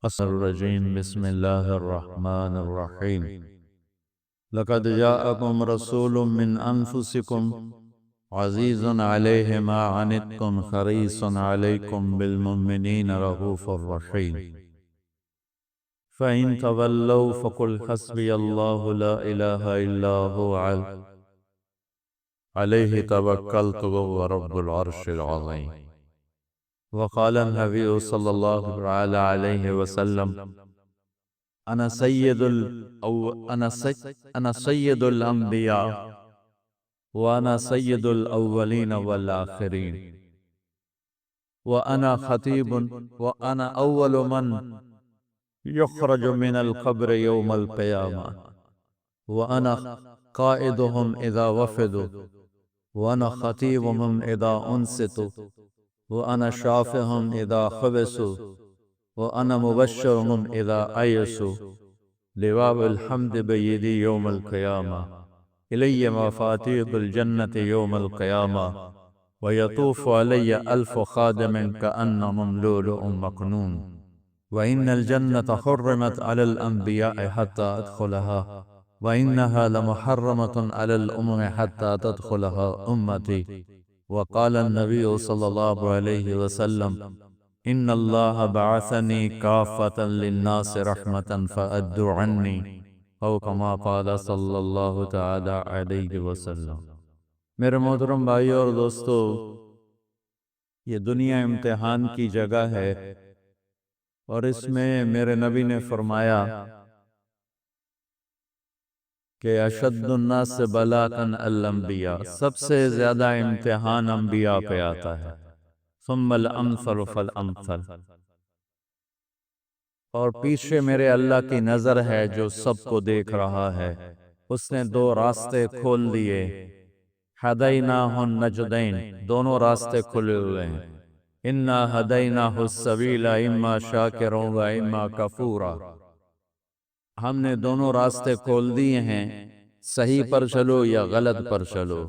الرجيم بسم الله الرحمن الرحيم لقد جاءكم رسول من أنفسكم عزيز عليه ما عنتم حريص عليكم بالمؤمنين رؤوف رحيم فإن تولوا فقل حسبي الله لا إله إلا هو عليه توكلت وهو رب العرش العظيم. وقال النبي صلى الله عليه وسلم أنا سيد الأنبياء وأنا سيد الأولين والآخرين وأنا أول من يخرج من القبر يوم القيامة وأنا قائدهم إذا وفدوا وأنا خطيبهم إذا أنصتوا وأنا شافعهم إذا خبسوا وأنا مبشرهم إذا أيسوا لواء الحمد بيدي يوم القيامة إلي مفاتيح الجنة يوم القيامة ويطوف علي 1000 خادم كأنهم لؤلؤ مكنون وإن الجنة حرمت على الأنبياء حتى أدخلها وإنها لمحرمة على الأمم حتى تدخلها أمتي. وقال النبي صلى الله عليه وسلم إن الله بعثني كافة للناس رحمة فأدوا عني أو كما قال صلی اللہ تعالی علیہ وسلم۔ میرے محترم بھائیو اور دوستو، یہ دنیا امتحان کی جگہ ہے اور اس میں میرے نبی نے فرمایا کہ اشد الناس بلاءً الانبیاء، سب سے زیادہ امتحان انبیاء پہ آتا ہے، ثم الامثل فالامثل، اور پیچھے میرے اللہ کی نظر ہے جو سب کو دیکھ رہا ہے۔ اس نے 2 راستے کھول دیے، ہدیناہ النجدین، دونوں راستے کھلے ہوئے ہیں۔ انا ہدیناہ السبیل اما شاکرا و اما کفورا، ہم نے دونوں راستے کھول دیے ہیں، صحیح پر چلو یا غلط پر چلو۔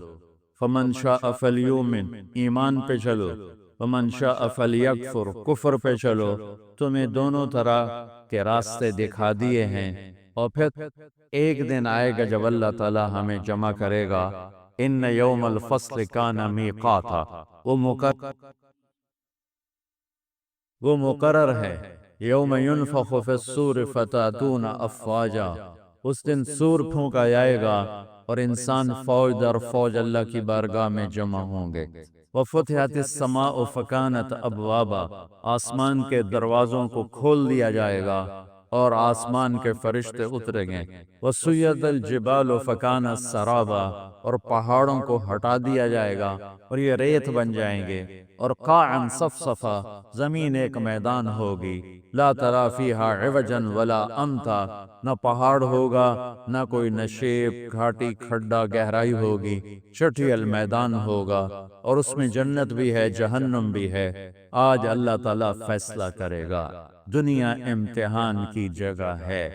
فمن شاء فلیؤمن، ایمان پہ چلو، ومن شاء فلیکفر، کفر پہ چلو۔ تمہیں دونوں طرح کے راستے دکھا دیے ہیں، اور پھر ایک دن آئے گا جب اللہ تعالی ہمیں جمع کرے گا۔ ان یوم الفصل کان میقاتا، وہ مقرر ہے۔ یوم ینفخ فی الصور فتأتون افواجا، اس دن سور پھونکا جائے گا اور انسان فوج در فوج اللہ کی بارگاہ میں جمع ہوں گے۔ وفتحت السماء فکانت ابوابا، آسمان کے دروازوں کو کھول دیا جائے گا اور آسمان کے فرشتے اتریں گے۔ وسیرت الجبال فکانت سرابا، اور پہاڑوں کو ہٹا دیا جائے گا اور یہ ریت بن جائیں گے۔ اور قاعا صفصفا، زمین ایک میدان ہوگی، لا تری فیہا عوجا ولا امتا، نہ پہاڑ ہوگا نہ کوئی نشیب، گھاٹی، کھڈا، گہرائی ہوگی، چٹھیل میدان ہوگا، اور اس میں جنت بھی ہے، جہنم بھی ہے۔ آج اللہ تعالیٰ فیصلہ کرے گا۔ دنیا امتحان کی جگہ ہے۔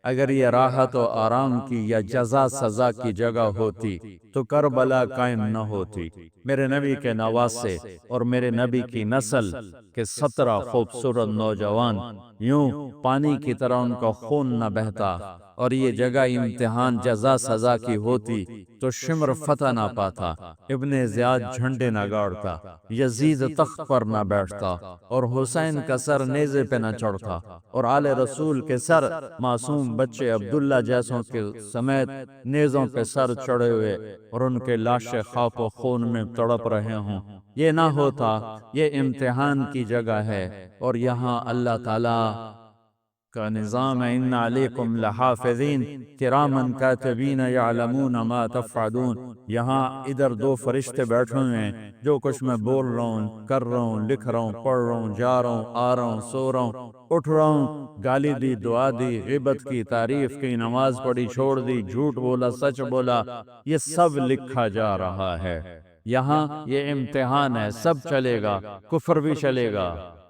اگر یہ راحت و آرام کی یا جزا سزا کی جگہ ہوتی تو کربلا قائم نہ ہوتی۔ میرے نبی کے نواسے اور میرے نبی کی نسل کے 17 خوبصورت نوجوان، یوں پانی کی طرح ان کا خون نہ بہتا، اور یہ جگہ امتحان جزا سزا کی ہوتی تو شمر فتح نہ پاتا، ابن زیاد جھنڈے نہ گاڑتا، یزید تخت پر نہ بیٹھتا، اور حسین کا سر نیزے پہ نہ چڑھتا، اور آل رسول کے سر معصوم بچے عبداللہ جیسوں کے سمیت نیزوں پہ سر چڑھے ہوئے اور ان کے لاشیں خاک و خون میں تڑپ رہے ہوں۔ یہ نہ ہوتا۔ یہ امتحان کی جگہ ہے، اور یہاں اللہ تعالیٰ کا نظام ہے، ان علیکم لحافظین کراما کاتبین یعلمون ما تفعلون۔ یہاں ادھر 2 فرشتے بیٹھے ہوئے ہیں، جو کچھ میں بول رہا ہوں، کر رہا ہوں، لکھ رہا ہوں، پڑھ رہا ہوں، جا رہا ہوں، آ رہا ہوں، سو رہا ہوں، اٹھ رہا ہوں، گالی دی، دعا دی، غیبت کی، تعریف کی، نماز پڑھی، چھوڑ دی، جھوٹ بولا، سچ بولا، یہ سب لکھا جا رہا ہے۔ یہاں یہ امتحان ہے، سب چلے گا، کفر بھی چلے گا،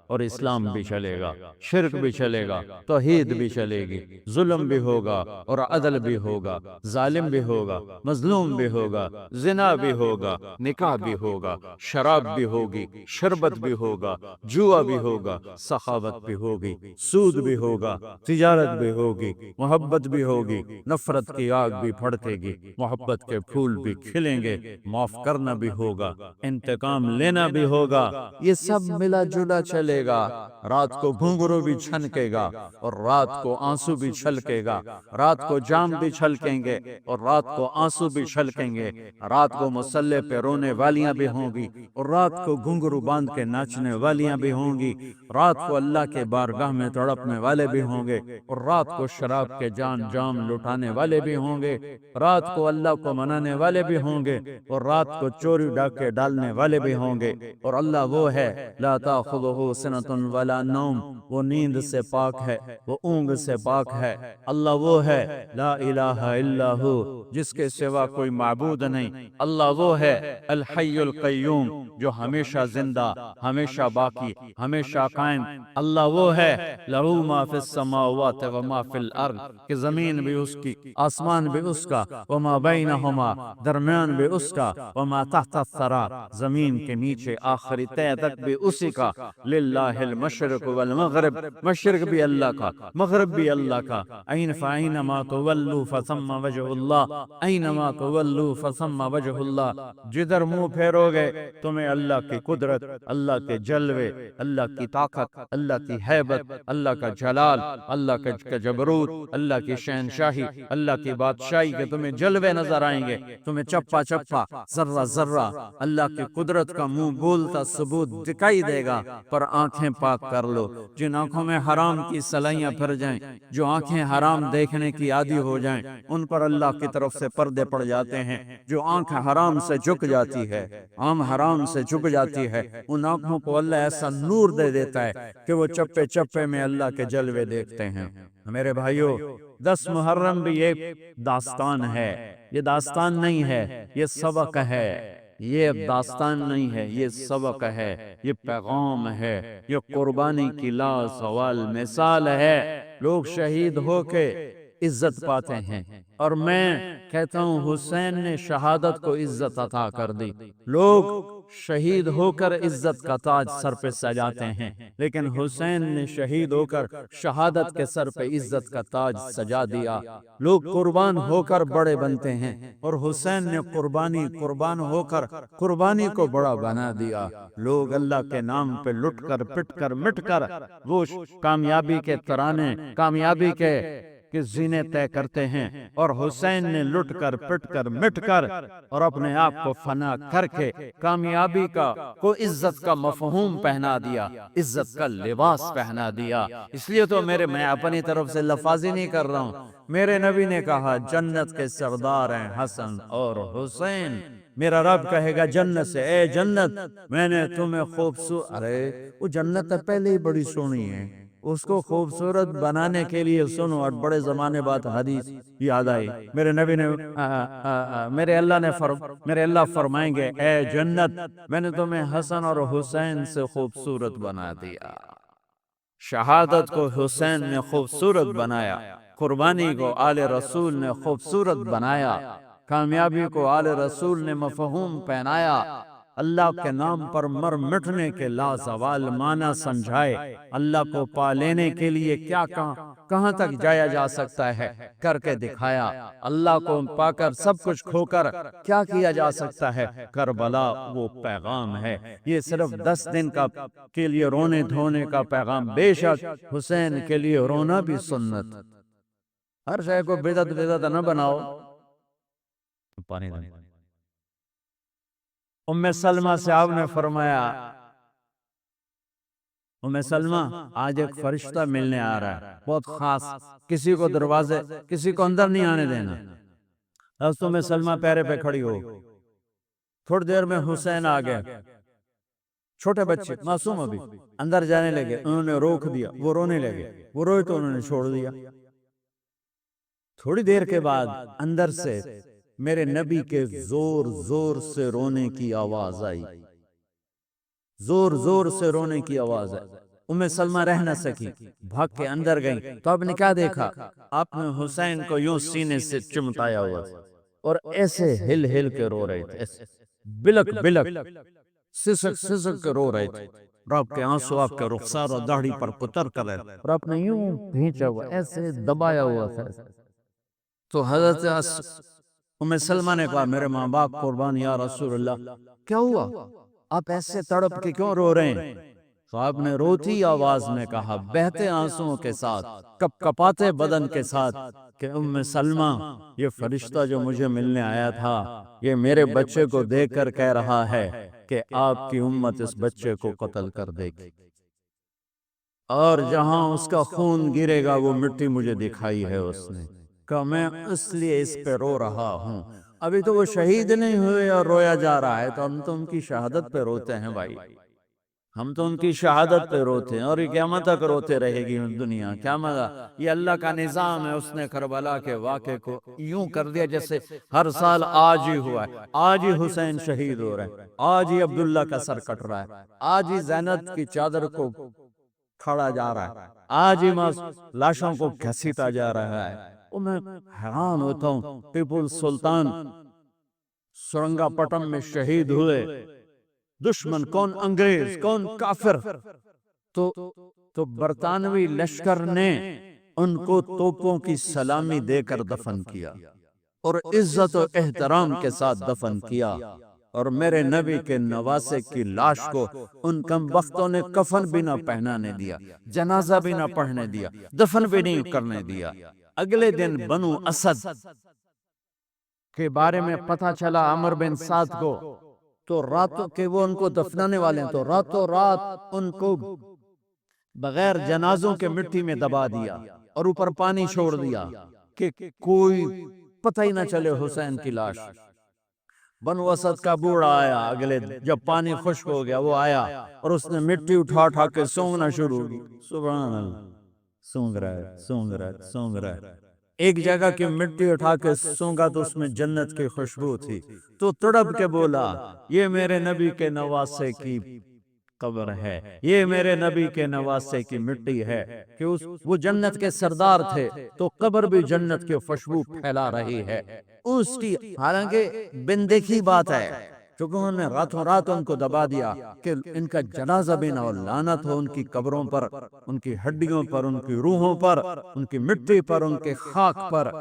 اور اسلام بھی چلے گا، شرک بھی چلے گا، توحید بھی چلے گی، ظلم بھی ہوگا اور عدل بھی ہوگا، ظالم بھی ہوگا، مظلوم بھی ہوگا، زنا بھی ہوگا، نکاح بھی ہوگا، شراب بھی ہوگی، شربت بھی ہوگا، جوا بھی ہوگا، سخاوت بھی ہوگی، سود بھی ہوگا، تجارت بھی ہوگی، محبت بھی ہوگی، نفرت کی آگ بھی بھڑکے گی، محبت کے پھول بھی کھلیں گے، معاف کرنا بھی ہوگا، انتقام لینا بھی ہوگا، یہ سب ملا جلا چلے گا۔ رات کو گھنگرو بھی چھنکے گا اور رات کو آنسو بھی چھلکے گا، رات کو جام بھی چھلکیں گے اور رات کو آنسو بھی چھلکیں گے، رات کو مصلے پہ رونے والیاں بھی ہوں گی اور رات کو گھنگرو باندھ کے ناچنے والیاں بھی ہوں گی، رات کو اللہ کے بارگاہ میں تڑپنے والے بھی ہوں گے اور رات کو شراب کے جام لٹانے والے بھی ہوں گے، رات کو اللہ کو منانے والے بھی ہوں گے اور رات کو چوری ڈاکے ڈالنے والے بھی ہوں گے، اور اللہ وہ ہے لا تأخذہ سنۃ ولا نوم، وہ نیند سے پاک ہے، وہ اونگ سے پاک ہے، اللہ وہ ہے لا الہ الا ہو، جس کے سوا کوئی معبود نہیں، اللہ وہ ہے الحی القیوم، جو ہمیشہ زندہ، ہمیشہ باقی، ہمیشہ قائم، اللہ وہ ہے لہ ما فی السماوات و ما فی الارض، کہ زمین بھی اس کی، آسمان بھی اس کا، وما بینہما، درمیان بھی اس کا، وما تحت الثری، زمین کے نیچے آخری تہ تک بھی اسی کا، للہ المشرق والمغرب، مشرق بھی اللہ کا، مغرب بھی اللہ کا، فأینما تولوا فثم وجہ اللہ، اینما تولوا فثم وجہ اللہ، جدھر منہ پھیرو گے تمہیں اللہ کی قدرت، اللہ کے جلوے، اللہ کی طاقت، اللہ کی ہیبت، اللہ کا جلال، اللہ کا جبروت، اللہ کی شہنشاہی، اللہ کی بادشاہی کے تمہیں جلوے نظر آئیں گے، تمہیں چپا چپا، ذرہ ذرہ اللہ کی قدرت کا منہ بولتا ثبوت دکھائی دے گا، پر آنکھیں پاک کر لو، جن آنکھوں میں حرام کی سلائیاں پھر جائیں، جو آنکھیں حرام دیکھنے کی عادی ہو جائیں، ان پر اللہ کی طرف سے پردے پڑ جاتے ہیں، جو آنکھ حرام سے جھک جاتی ہے، حرام سے جھک جاتی ہے، ان آنکھوں کو اللہ ایسا نور دے دیتا ہے کہ وہ چپے چپے میں اللہ کے جلوے دیکھتے ہیں۔ میرے بھائیو، 10 محرم بھی ایک داستان ہے، یہ داستان نہیں ہے، یہ سبق ہے، یہ داستان نہیں ہے، یہ سبق ہے، یہ پیغام ہے، یہ قربانی کی لازوال مثال ہے۔ لوگ شہید ہو کے عزت پاتے ہیں، اور میں کہتا ہوں حسین نے شہادت کو عزت عطا کر دی۔ لوگ شہید ہو کر عزت کا تاج سر پہ سجاتے ہیں، لیکن حسین نے شہید ہو کر شہادت کے سر پہ عزت کا تاج سجا دیا۔ لوگ قربان ہو کر بڑے بنتے ہیں، اور حسین نے قربان ہو کر قربانی کو بڑا بنا دیا۔ لوگ اللہ کے نام پہ لٹ کر پٹ کر مٹ کر وہ کامیابی کے ترانے، کامیابی کے زینے طے کرتے ہیں، اور حسین نے لٹ کر پٹ کر مٹ کر اور اپنے آپ کو فنا کر کے کامیابی کو عزت کا مفہوم پہنا دیا، عزت کا لباس پہنا دیا۔ اس لیے تو میں اپنی طرف سے لفاظی نہیں کر رہا ہوں، میرے نبی نے کہا جنت کے سردار ہیں حسن اور حسین۔ میرا رب کہے گا جنت سے، اے جنت میں نے تمہیں خوبصورت، ارے وہ جنت پہلے ہی بڑی سونی ہے، اس کو خوبصورت بنانے کے لیے سنو، اور بڑے زمانے بعد حدیث یاد آئی، میرے نبی نے میرے اللہ فرمائیں گے اے جنت میں نے تمہیں حسن اور حسین سے خوبصورت بنا دیا۔ شہادت کو حسین نے خوبصورت بنایا، قربانی کو آل رسول نے خوبصورت بنایا، کامیابی کو آل رسول نے مفہوم پہنایا، اللہ کے نام پر مر مٹنے کے لازوال معنی سمجھائے، اللہ کو پا لینے کے لیے کیا کہاں تک جایا جا سکتا ہے کر کے دکھایا، اللہ کو پا کر سب کچھ کھو کر کیا کیا جا سکتا ہے، کربلا وہ پیغام ہے۔ یہ صرف 10 دن کے لیے رونے دھونے کا پیغام، بے شک حسین کے لیے رونا بھی سنت۔ ہر شے کو بدعت نہ بناؤ۔ پانی دیں۔ ام سلمہ سے آپ نے فرمایا، ام سلمہ آج ایک فرشتہ ملنے آ رہا ہے، بہت خاص، کسی کو دروازے، کسی کو اندر نہیں آنے دینا۔ حضرت ام سلمہ پیرے پہ کھڑی ہو، تھوڑی دیر میں حسین آ گیا، چھوٹے بچے معصوم ابھی اندر جانے لگے، انہوں نے روک دیا، وہ رونے لگے، وہ روئے تو انہوں نے چھوڑ دیا۔ تھوڑی دیر کے بعد اندر سے میرے نبی کے زور زور سے رونے کی آواز آئی، زور زور سے رونے کی آواز ہے۔ سلمہ رہ نہ سکی، بھاگ کے اندر گئی تو آپ نے کیا دیکھا؟ آپ نے حسین کو یوں سینے سے چمٹایا ہوا تھا اور ایسے ہل ہل کے رو رہے تھے، ایسے بلک بلک سسک سسک کے رو رہے تھے، اور آپ کے آنسو آپ کے رخسار اور داڑھی پر پتر کر رہے تھے، اور آپ نے یوں بھینچا ہوا ایسے دبایا ہوا تھا۔ تو حضرت سلمہ نے کہا میرے ماں باپ قربان یا رسول اللہ، کیا ہوا؟ آپ ایسے تڑپ کے کیوں رو رہے ہیں؟ تو آپ نے روتی آواز میں کہا، بہتے آنسوؤں کے ساتھ، کپ کپاتے بدن کے ساتھ، کہ سلمہ، یہ فرشتہ جو مجھے ملنے آیا تھا، یہ میرے بچے کو دیکھ کر کہہ رہا ہے کہ آپ کی امت اس بچے کو قتل کر دے گی، اور جہاں اس کا خون گرے گا وہ مٹی مجھے دکھائی ہے اس نے، کہ میں اس لیے اس پہ رو رہا ہوں۔ ابھی تو وہ شہید نہیں ہوئے اور رویا جا رہا ہے، تو ہم تو ان کی شہادت پہ روتے ہیں بھائی، ہم تو ان کی شہادت پہ روتے ہیں، اور یہ قیامت تک روتے رہے گی دنیا۔ کیا مزہ، یہ اللہ کا نظام ہے، اس نے کربلا کے واقعے کو یوں کر دیا جیسے ہر سال آج ہی ہوا ہے، آج ہی حسین شہید ہو رہے ہیں، آج ہی عبداللہ کا سر کٹ رہا ہے، آج ہی زینب کی چادر کو کھڑا جا رہا ہے، آج ہی لاشوں کو گھسیٹا جا رہا ہے۔ میں حیران ہوتا ہوں، ٹیپو سلطان سرنگا پٹم میں شہید ہوئے، دشمن کون؟ انگریز، کون؟ کافر، تو برطانوی لشکر نے ان کو توپوں کی سلامی دے کر دفن کیا، اور عزت و احترام کے ساتھ دفن کیا، اور میرے نبی کے نواسے کی لاش کو ان کم بختوں نے کفن بھی نہ پہنانے دیا، جنازہ بھی نہ پڑھنے دیا، دفن بھی نہیں کرنے دیا۔ اگلے دن بنو اسد کے بارے میں پتہ چلا عمر بن سعد کو، تو راتوں کہ وہ ان کو دفنانے والے ہیں، تو راتوں رات ان کو بغیر جنازوں کے مٹی میں دبا دیا اور اوپر پانی چھوڑ دیا کہ کوئی پتہ ہی نہ چلے حسین کی لاش۔ بنو اسد کا بوڑھا آیا، اگلے جب پانی خشک ہو گیا وہ آیا اور اس نے مٹی اٹھا اٹھا کے سونگنا شروع کی، سبحان اللہ، سونگ رہا ہے، سونگ رہا ہے، سونگ رہا ہے۔ ایک جگہ کی مٹی اٹھا کے سونگا تو اس میں جنت کی خوشبو تھی، تو تڑپ کے بولا یہ میرے نبی کے نواسے کی قبر ہے، یہ میرے نبی کے نواسے کی مٹی ہے، کہ وہ جنت کے سردار تھے تو قبر بھی جنت کی خوشبو پھیلا رہی ہے اس کی، حالانکہ بن دیکھی بات ہے، کیونکہ انہوں نے راتوں رات ان کو دبا دیا کہ ان کا جنازہ بھی نہ ہو، لعنت ہو ان کی قبروں پر، ان کی ہڈیوں پر، ان کی روحوں پر، ان کی مٹی پر، ان کے خاک پر۔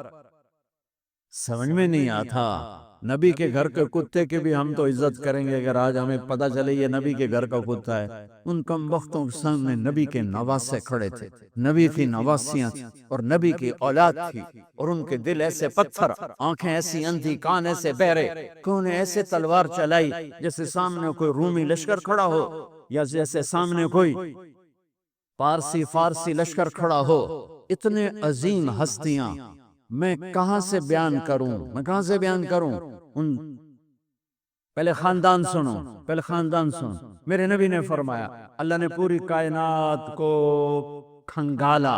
سمجھ میں نہیں آتا، نبی کے گھر کے کتے کی بھی ہم تو عزت کریں گے اگر آج ہمیں پتہ چلے یہ نبی کے گھر کا کتا ہے۔ ان کم بختوں کے سامنے نبی کے نواسے کھڑے تھے، نبی کی نواسیاں تھیں اور نبی کی اولاد تھی، اور ان کے دل ایسے پتھر، آنکھیں ایسی اندھی، کان ایسے بہرے کہ انہیں ایسے تلوار چلائی جیسے سامنے کوئی رومی لشکر کھڑا ہو، یا جیسے سامنے کوئی فارسی لشکر کھڑا ہو۔ اتنے عظیم ہستیاں میں کہاں سے بیان کروں؟ پہلے خاندان سنو، میرے نبی نے فرمایا اللہ نے پوری کائنات کو کھنگالا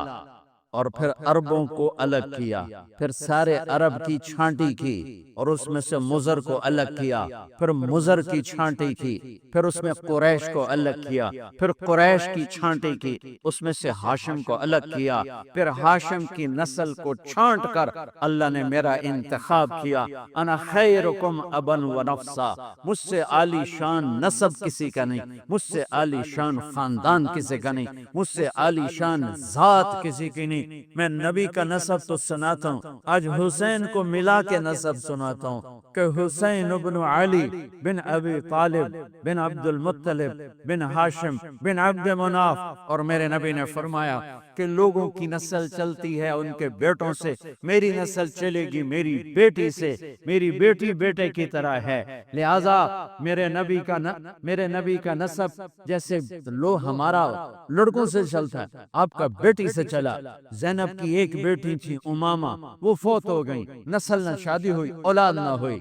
اور پھر عربوں کو الگ کیا، پھر سارے عرب کی چھانٹی کی اور اس میں سے مضر کو الگ کیا، پھر مضر کی چھانٹی کی، پھر اس میں قریش کو الگ کیا، پھر قریش کی چھانٹی کی، اس میں سے ہاشم کو الگ کیا، پھر ہاشم کی نسل کو چھانٹ کر اللہ نے میرا انتخاب کیا، انا خیرکم ابا و نفسا، مجھ سے عالی شان نسب کسی کا نہیں، مجھ سے عالی شان خاندان کسی کا نہیں، مجھ سے عالی شان ذات کسی کی نہیں۔ میں نبی کا نسب تو سناتا ہوں، آج حسین کو ملا کے نسب سناتا ہوں کہ حسین بن علی بن ابی طالب بن عبد المطلب بن ہاشم بن عبد مناف، اور میرے نبی نے فرمایا کہ لوگوں کی نسل چلتی ہے ان کے بیٹوں سے، میری نسل چلے گی میری بیٹی سے، میری بیٹی بیٹے کی طرح ہے، لہذا میرے نبی کا نسب جیسے ہمارا لڑکوں سے چلتا ہے، آپ کا بیٹی سے چلا۔ زینب کی ایک بیٹی تھی امامہ، وہ فوت ہو گئی، نسل نہ شادی ہوئی، اولاد نہ ہوئی،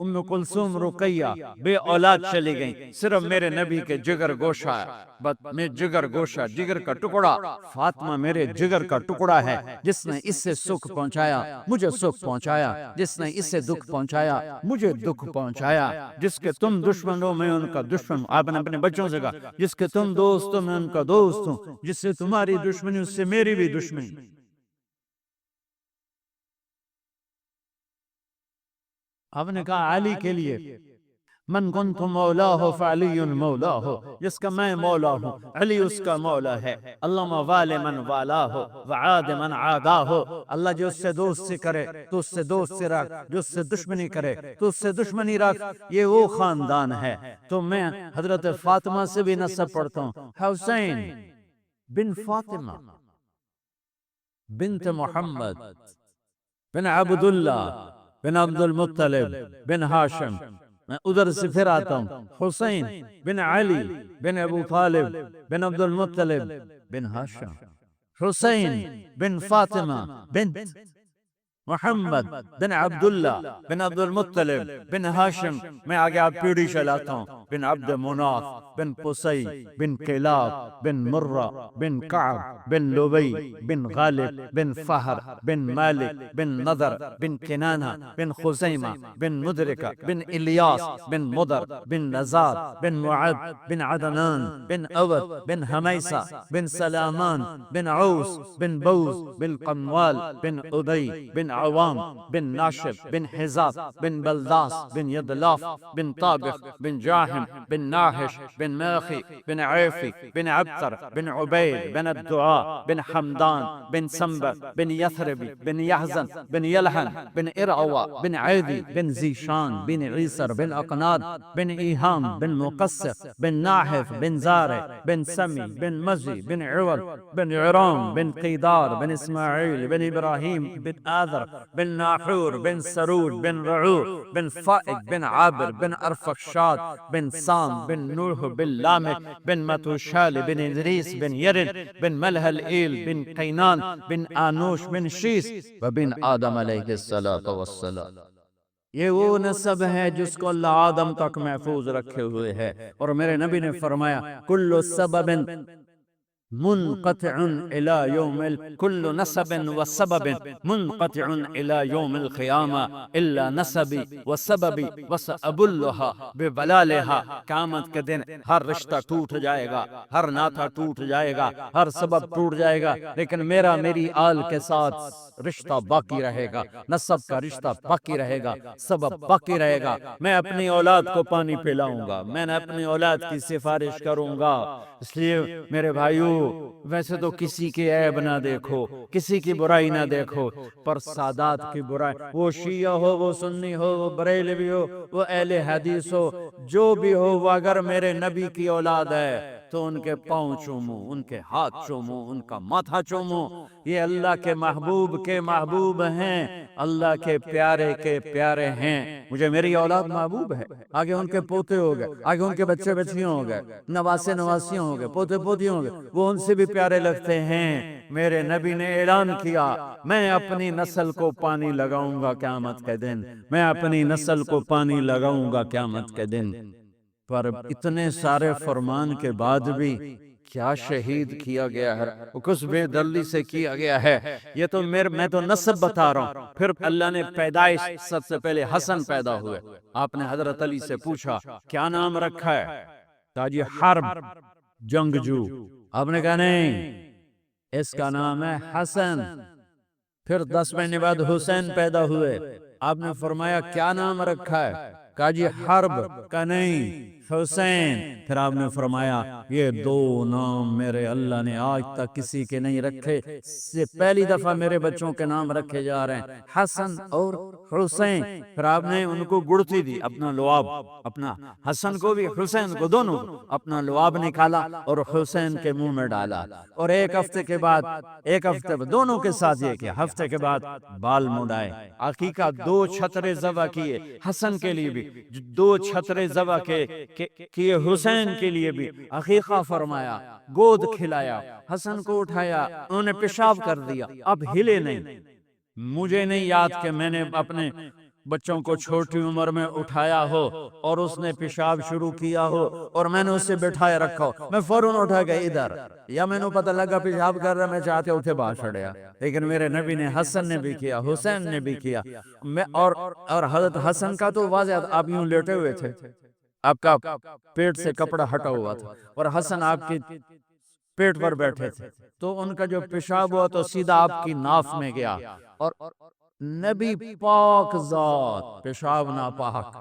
ام کلثوم رقیہ بے اولاد چلی گئیں، صرف میرے نبی کے جگر گوشہ میں جگر گوشہ، جگر کا ٹکڑا، فاطمہ میرے جگر کا ٹکڑا ہے، جس نے اس سے سکھ پہنچایا مجھے سکھ پہنچایا، جس نے اس سے دکھ پہنچایا مجھے دکھ پہنچایا، جس کے تم دشمن ہو میں ان کا دشمن ہوں۔ آپ نے اپنے بچوں سے کہا جس کے تم دوست ہو میں ان کا دوست ہوں، جس سے تمہاری دشمنی اس سے میری بھی دشمنی۔ آپ نے کہا علی کے لیے من کنت مولاہ فعلی مولاہ، جس کا میں مولا ہوں علی اس کا مولا ہے۔ اللہم وال من والاہ وعاد من عاداہ، اللہ جو اس سے دوستی کرے تو اس سے دوستی رکھ، جو اس سے دشمنی کرے تو اس سے دشمنی رکھ، یہ وہ خاندان ہے۔ تو میں حضرت فاطمہ سے بھی نسب پڑھتا ہوں، حسین بن فاطمہ بنت محمد بن عبداللہ بن عبد المطلب بن ہاشم۔ میں ادھر سے پھر آتا ہوں، حسین بن علی بن ابو طالب بن عبد المطلب بن ہاشم، حسین بن فاطمہ بنت محمد بن عبداللہ بن عبد المطلب بن ہاشم۔ میں آگے آپ پیڑھی چلاتا ہوں، بن عبد مناف بن قصی بن کلاب بن مرہ بن کعب بن لبی بن غالب بن فہر بن مالک بن نضر بن کنانہ بن خزیمہ بن مدرکہ بن الیاس بن مدر بن نزار بن معد بن عدنان بن اود بن حمیسہ بن سلامان بن عوس بن بوز بن قموال بن ادی بن عوام بن ناشب بن حزاب بن بلداس بن یدلاف بن طابخ بن جاہم بن ناحش بن ماخی بن عیفی بن عبتر بن عبید بن الدعاء بن حمدان بن سنبر بن یثربی بن یحزن بن یلحن بن ارعوا بن عیدی بن زیشان بن عیسر بن اقناد بن ایہام بن مقصر بن ناحف بن زارع بن سمی بن مزی بن عور بن عرام بن قیدار بن اسماعیل بن ابراہیم بن آذر بن ناحور بن سرود بن رعور بن فائق بن عابر بن ارفخشاد بن سام بن نوح بن لامک بن متوشال بن ادریس بن یرن بن ملہل ایل بن قینان بن آنوش بن شیس وبن آدم علیہ السلام۔ یہ وہ نسب ہے جس کو اللہ آدم تک محفوظ رکھے ہوئے ہے، اور میرے نبی نے فرمایا کل سبب منقطع الى يوم كل نسب وسبب منقطع الى يوم القيامة الا نسبي وسببي وسأبلها ببلالها۔ قیامت کے دن ہر رشتہ ٹوٹ جائے گا، ہر ناطہ ٹوٹ جائے گا، ہر سبب ٹوٹ جائے گا، لیکن میری آل کے ساتھ رشتہ باقی رہے گا، نسب کا رشتہ باقی رہے گا، سبب باقی رہے گا۔ میں اپنی اولاد کو پانی پلاؤں گا، میں نے اپنی اولاد کی سفارش کروں گا۔ اس لیے میرے بھائیوں، ویسے تو کسی کی عیب نہ دیکھو، کسی کی برائی نہ دیکھو، پر سادات کی برائی، وہ شیعہ ہو، وہ سنی ہو، وہ بریلوی ہو، وہ اہل حدیث ہو، جو بھی ہو، وہ اگر میرے نبی کی اولاد ہے تو ان کے پاؤں چومو، ان کے ہاتھ چومو، ان کا ماتھا چومو۔ یہ اللہ کے محبوب ہیں، اللہ کے پیارے ہیں۔ مجھے میری اولاد محبوب ہے، آگے ان کے پوتے ہو گئے، آگے ان کے بچے بچیاں ہو گئے، نواسیاں ہو گئے، پوتے پوتیاں ہو گئے، وہ ان سے بھی پیارے لگتے ہیں۔ میرے نبی نے اعلان کیا میں اپنی نسل کو پانی لگاؤں گا قیامت کے دن، میں اپنی نسل کو پانی لگاؤں گا قیامت کے دن۔ پر اتنے سارے فرمان کے بعد بھی کیا شہید کیا گیا ہے، وہ کس بے دردی سے کیا گیا ہے۔ یہ تو میں تو نسب بتا رہا ہوں۔ پھر اللہ نے پیدائش، سب سے پہلے حسن پیدا ہوئے۔ آپ نے حضرت علی سے پوچھا کیا نام رکھا ہے؟ کہا جی حرب، جنگجو۔ آپ نے کہا نہیں، اس کا نام ہے حسن۔ پھر 10 مہینے بعد حسین پیدا ہوئے۔ آپ نے فرمایا کیا نام رکھا ہے؟ کہا جی حرب۔ کہا نہیں، حسین۔ پھر آپ نے فرمایا یہ 2 نام میرے اللہ نے آج تک کسی کے نہیں رکھے، سے پہلی دفعہ میرے بچوں کے نام رکھے جا رہے ہیں، حسن اور حسین۔ پھر آپ نے ان کو گڑتی دی، اپنا لعاب، اپنا حسن کو بھی حسین کو، دونوں اپنا لعاب نکالا اور حسین کے منہ میں ڈالا، اور ایک ہفتے دونوں کے ساتھ یہ کیا، ہفتے کے بعد بال مڈائے، عقیقہ 2 چھترے ذبح کیے حسن کے لیے بھی، 2 چھترے ذبح کیے حسین کے لیے بھی، عقیقہ فرمایا، گود کھلایا، حسن کو اٹھایا، انہوں نے پیشاب کر دیا، اب ہلے نہیں۔ مجھے نہیں یاد کہ میں نے اپنے بچوں کو چھوٹی عمر میں اٹھایا ہو اور اس نے پیشاب شروع کیا ہو اور میں نے اسے بٹھائے رکھا ہو، میں فوراً اٹھا گیا ادھر، یا میں نے پتہ لگا پیشاب کر رہا، میں چاہتے اٹھے باہر چھڑیا، لیکن میرے نبی نے حسن نے بھی کیا، حسین نے بھی کیا، اور حضرت حسن کا تو واضح، آپ یوں لیٹے ہوئے تھے، آپ کا پیٹ سے کپڑا ہٹا ہوا تھا، اور حسن آپ کی پیٹ پر بیٹھے تھے، تو ان کا جو پیشاب ہوا تو سیدھا آپ کی ناف میں گیا، اور نبی پاک ذات پیشاب ناپاک،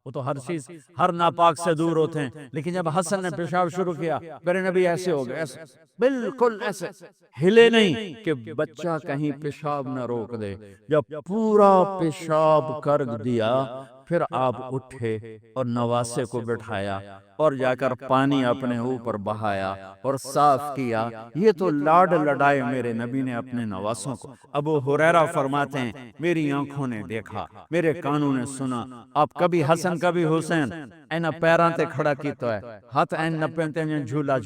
وہ تو ہر چیز ہر ناپاک سے دور ہوتے ہیں، لیکن جب حسن نے پیشاب شروع کیا میرے نبی ایسے ہو گئے، ایسے بالکل ایسے ہلے نہیں کہ بچہ کہیں پیشاب نہ روک دے، جب پورا پیشاب کر دیا پھر آپ اٹھے اور نواسے کو بٹھایا اور جا کر پانی اپنے اوپر بہایا اور صاف کیا۔ یہ تو لاڈ لڈائے میرے نبی نے اپنے نواسوں کو۔ ابو ہریرہ فرماتے ہیں میری آنکھوں نے دیکھا، میرے کانوں نے سنا، آپ کبھی حسن کبھی حسین اینا پیران تے کھڑا کیتا ہے، ہاتھ این نپینتے ہیں، جھولا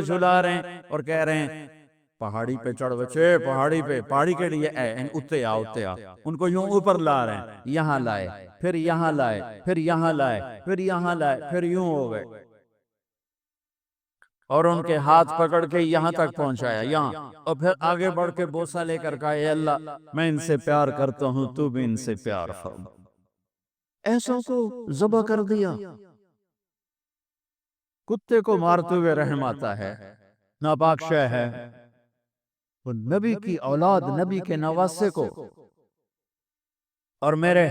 جھولا رہے ہیں اور کہہ رہے ہیں پہاڑی پہ چڑھ بچے، پہاڑی کے لیے اتے آ ان کو یوں اوپر لا رہے ہیں، یہاں لائے، پھر یہاں لائے، پھر یہاں لائے، پھر یہاں لائے، پھر یوں ہو گئے، اور ان کے ہاتھ پکڑ کے یہاں تک پہنچایا، یہاں، اور پھر آگے بڑھ کے بوسہ لے کر کہا اے اللہ میں ان سے پیار کرتا ہوں، تو بھی ان سے پیار فرما۔ ایسوں کو ذبح کر دیا، کتے کو مارتے ہوئے رحم آتا ہے، ناپاک شے ہے، وہ نبی کی اولاد، نبی کے نواسے کو۔ اور میرے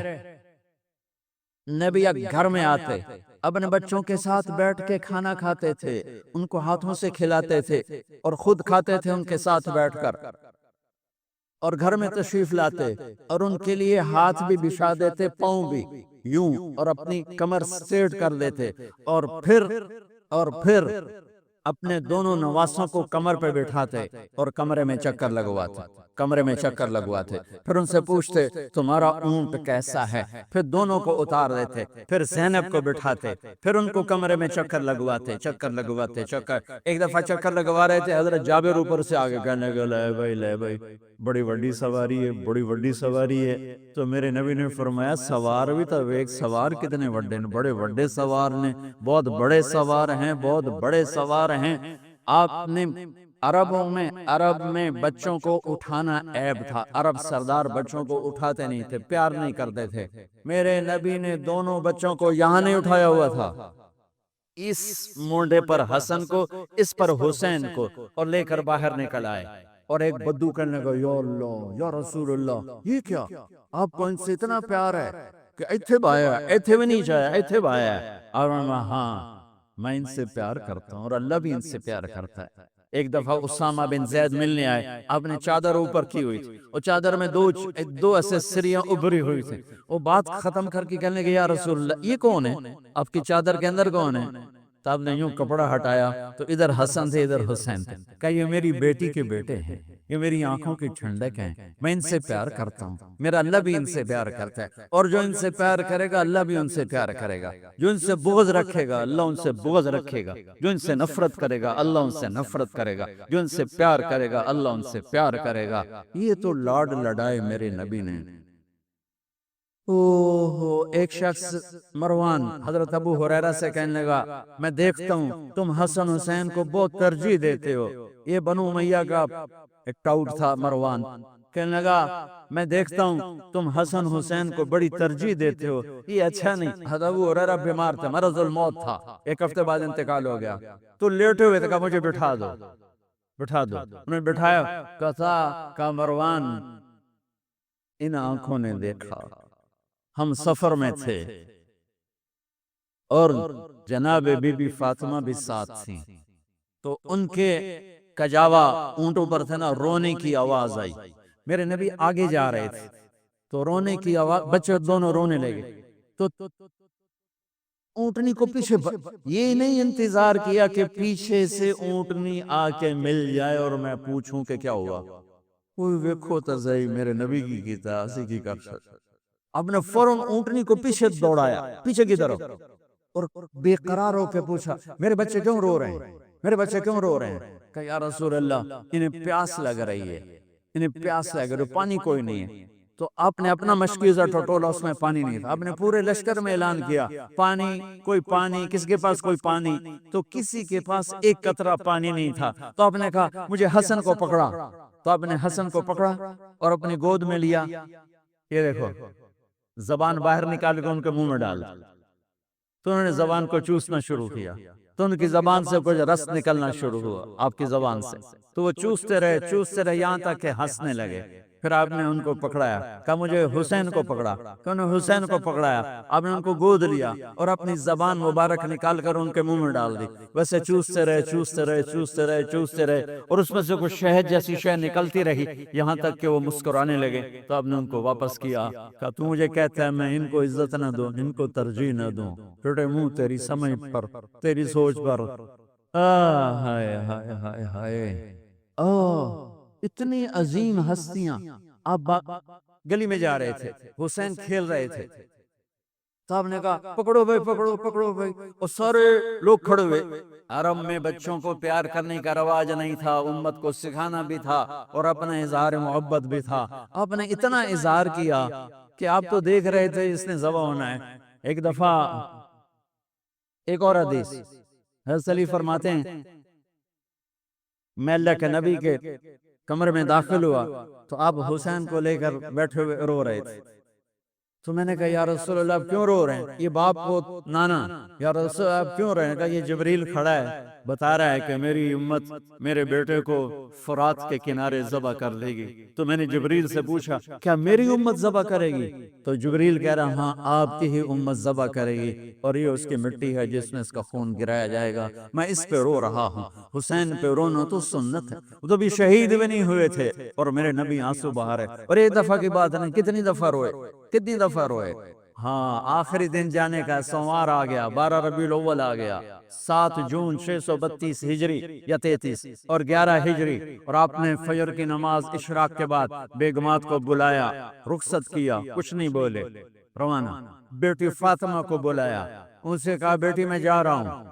نبی گھر میں آتے، اپنے بچوں کے ساتھ بیٹھ کے کھانا کھاتے تھے، ان کو ہاتھوں سے کھلاتے تھے اور خود کھاتے تھے ان کے ساتھ بیٹھ کر، اور گھر میں تشریف لاتے اور ان کے لیے ہاتھ بھی بچھا دیتے، پاؤں بھی یوں، اور اپنی کمر سیٹ کر دیتے، اور پھر اپنے دونوں نواسوں کو کمر پہ بٹھاتے اور کمرے میں چکر لگواتے، پھر ان سے پوچھتے تمہارا اونٹ کیسا ہے، پھر دونوں کو اتار دیتے، پھر زینب کو بٹھاتے، پھر ان کو کمرے میں چکر لگواتے، ایک دفعہ چکر لگوا رہے تھے، حضرت جابر اوپر سے آگے کہنے لگے لے بھائی بڑی وڈی سواری ہے، تو میرے نبی نے فرمایا سوار بھی تو ایک سوار کتنے وڈے نے، بڑے وڈے سوار نے، بہت بڑے سوار ہیں، آپ نے عرب میں بچوں کو اٹھانا عیب تھا، عرب سردار بچوں کو اٹھاتے نہیں تھے، پیار نہیں کرتے تھے، میرے نبی نے دونوں بچوں کو یہاں نہیں اٹھایا ہوا تھا، اس مونڈے پر حسن کو، اس پر حسین کو، اور لے کر باہر نکل آئے، اور ایک بدو کہنے لگا یا اللہ یا رسول اللہ یہ کیا، آپ کو ان سے اتنا پیار ہے کہ ایتھے بایا، ایتھے بھی نہیں جایا، ایتھے بایا، اور ہاں میں ان سے پیار کرتا ہوں اور اللہ بھی ان سے پیار کرتا ہے۔ ایک دفعہ اسامہ بن زید ملنے آئے، آپ نے چادر اوپر کی ہوئی تھی، اور چادر میں دو ایسے سریاں ابھری ہوئی تھی، وہ بات ختم کر کے کہنے لگے یا رسول اللہ یہ کون ہے، آپ کی چادر کے اندر کون ہے، تب نے یوں کپڑا ہٹایا تو ادھر حسن تھے ادھر حسین تھے، کہا یہ میری بیٹی کے بیٹے ہیں، یہ میری آنکھوں کی ٹھنڈک ہیں، میں ان سے پیار کرتا ہوں، میرا اللہ بھی ان سے پیار کرتا ہے، اور جو ان سے پیار کرے گا اللہ بھی ان سے پیار کرے گا، جو ان سے بغض رکھے گا اللہ ان سے بغض رکھے گا، جو ان سے نفرت کرے گا اللہ ان سے نفرت کرے گا، جو ان سے پیار کرے گا اللہ ان سے پیار کرے گا۔ یہ تو لاڈ لڈائے میرے نبی نے۔ ایک شخص مروان حضرت ابو ہریرہ سے کہنے لگا میں دیکھتا ہوں تم حسن حسین کو بہت ترجیح دیتے ہو، یہ بنو امیہ کا ایک ٹاؤٹ تھا مروان، کہنے لگا میں دیکھتا ہوں تم حسن حسین کو بڑی ترجیح دیتے ہو، یہ اچھا نہیں۔ حضرت ابو ہریرہ بیمار تھے، مرض الموت تھا، ایک ہفتے بعد انتقال ہو گیا، تو لیٹے ہوئے تھے، کہا مجھے بٹھا دو، انہوں نے بٹھایا، کہا مروان ان آنکھوں نے دیکھا، ہم سفر میں تھے اور جناب بی بی فاطمہ بھی ساتھ تھیں، تو ان کے کجاوا اونٹوں پر تھے نا، رونے کی آواز آئی، میرے نبی آگے جا رہے تھے تو رونے کی آواز، بچے دونوں رونے لگے، تو اونٹنی کو پیچھے یہ نہیں انتظار کیا کہ پیچھے سے اونٹنی آ کے مل جائے اور میں پوچھوں کہ کیا ہوا، کوئی ویکھو تا صحیح میرے نبی کی کیتا اسی کی کر سکتا، اب نے فوراً اونٹنی کو پیچھے دوڑایا، پیچھے کی طرف، اور بے قرار ہو کے پوچھا میرے بچے کیوں رو رہے ہیں، میرے بچے کیوں رو رہے ہیں، کہ یا رسول اللہ انہیں پیاس لگ رہی ہے، انہیں پیاس لگ رہی ہے، پانی کوئی نہیں ہے، تو آپ نے اپنا مشکیزہ ٹٹولا، اس میں پانی نہیں تھا. آپ نے پورے لشکر میں اعلان کیا پانی، کس کے پاس کوئی پانی؟ تو کسی کے پاس ایک قطرہ پانی نہیں تھا. تو آپ نے کہا مجھے حسن کو پکڑا. تو آپ نے حسن کو پکڑا اور اپنی گود میں لیا. یہ دیکھو، زبان باہر نکال کے ان کے منہ میں ڈال. تو انہوں نے زبان کو چوسنا شروع کیا. تو ان کی زبان سے کچھ رس نکلنا شروع ہوا آپ کی زبان سے. تو وہ چوستے رہے یہاں تک کہ ہنسنے لگے. پھر آپ نے ان کو پکڑایا، کہا مجھے حسین کو پکڑا. کہ انہوں نے حسین کو پکڑایا. آپ نے ان کو گود لیا اور اپنی زبان مبارک نکال کر ان کے منہ میں ڈال دی. ویسے چوستے رہے اور اس میں سے کچھ شہد جیسی شے نکلتی رہی، یہاں تک کہ وہ مسکرانے لگے. تو آپ نے ان کو واپس کیا. کہا تو مجھے کہتا ہے میں ان کو عزت نہ دوں، ان کو ترجیح نہ دوں. ٹوٹے منہ تیری سمجھ پر، تیری سوچ پر. ہائے ہائے ہائے ہائے. اتنی عظیم ہستیاں. آپ گلی میں جا رہے تھے، حسین کھیل رہے تھے. تو آپ نے کہا پکڑو بھائی. اور سارے لوگ کھڑے ہوئے. عرب میں بچوں کو پیار کرنے کا رواج نہیں تھا، امت کو سکھانا بھی تھا اور اپنا اظہار محبت بھی تھا. آپ نے اتنا اظہار کیا کہ آپ تو دیکھ رہے تھے اس نے ذبح ہونا ہے. ایک دفعہ ایک اور حدیث حضرت علی فرماتے ہیں میں اللہ کے نبی کے کمرے میں داخل ہوا تو آپ حسین کو لے کر بیٹھے ہوئے رو رہے تھے. تو میں نے کہا یا رسول اللہ آپ کیوں رو رہے ہیں؟ یہ باپ کو نانا. یا رسول اللہ آپ کیوں رو رہے ہیں؟ کہا یہ جبریل کھڑا ہے، بتا رہا ہے کہ میری امت میرے بیٹے کو فرات کے کنارے ذبح کر لے گی. تو میں نے جبریل سے پوچھا کیا میری امت ذبح کرے گی؟ تو جبریل کہہ رہا ہاں آپ کی ہی امت ذبح کرے گی اور یہ اس کی مٹی ہے جس میں اس کا خون گرایا جائے گا. میں اس پہ رو رہا ہوں. حسین پہ رونا تو سنت ہے، وہ تو بھی شہید بھی نہیں ہوئے تھے اور میرے نبی آنسو بہا رہے. اور ایک دفعہ کی بات نہیں، کتنی دفعہ روئے. ہاں آخری دن جانے کا سوموار آ گیا، 12 ربیع الاول آ گیا، 7 جون 632 ہجری یا 33 اور 11 ہجری. اور آپ نے فجر کی نماز اشراق کے بعد بیگمات کو بلایا، رخصت کیا، کچھ نہیں بولے، روانہ. بیٹی فاطمہ کو بلایا، ان سے کہا بیٹی میں جا رہا ہوں.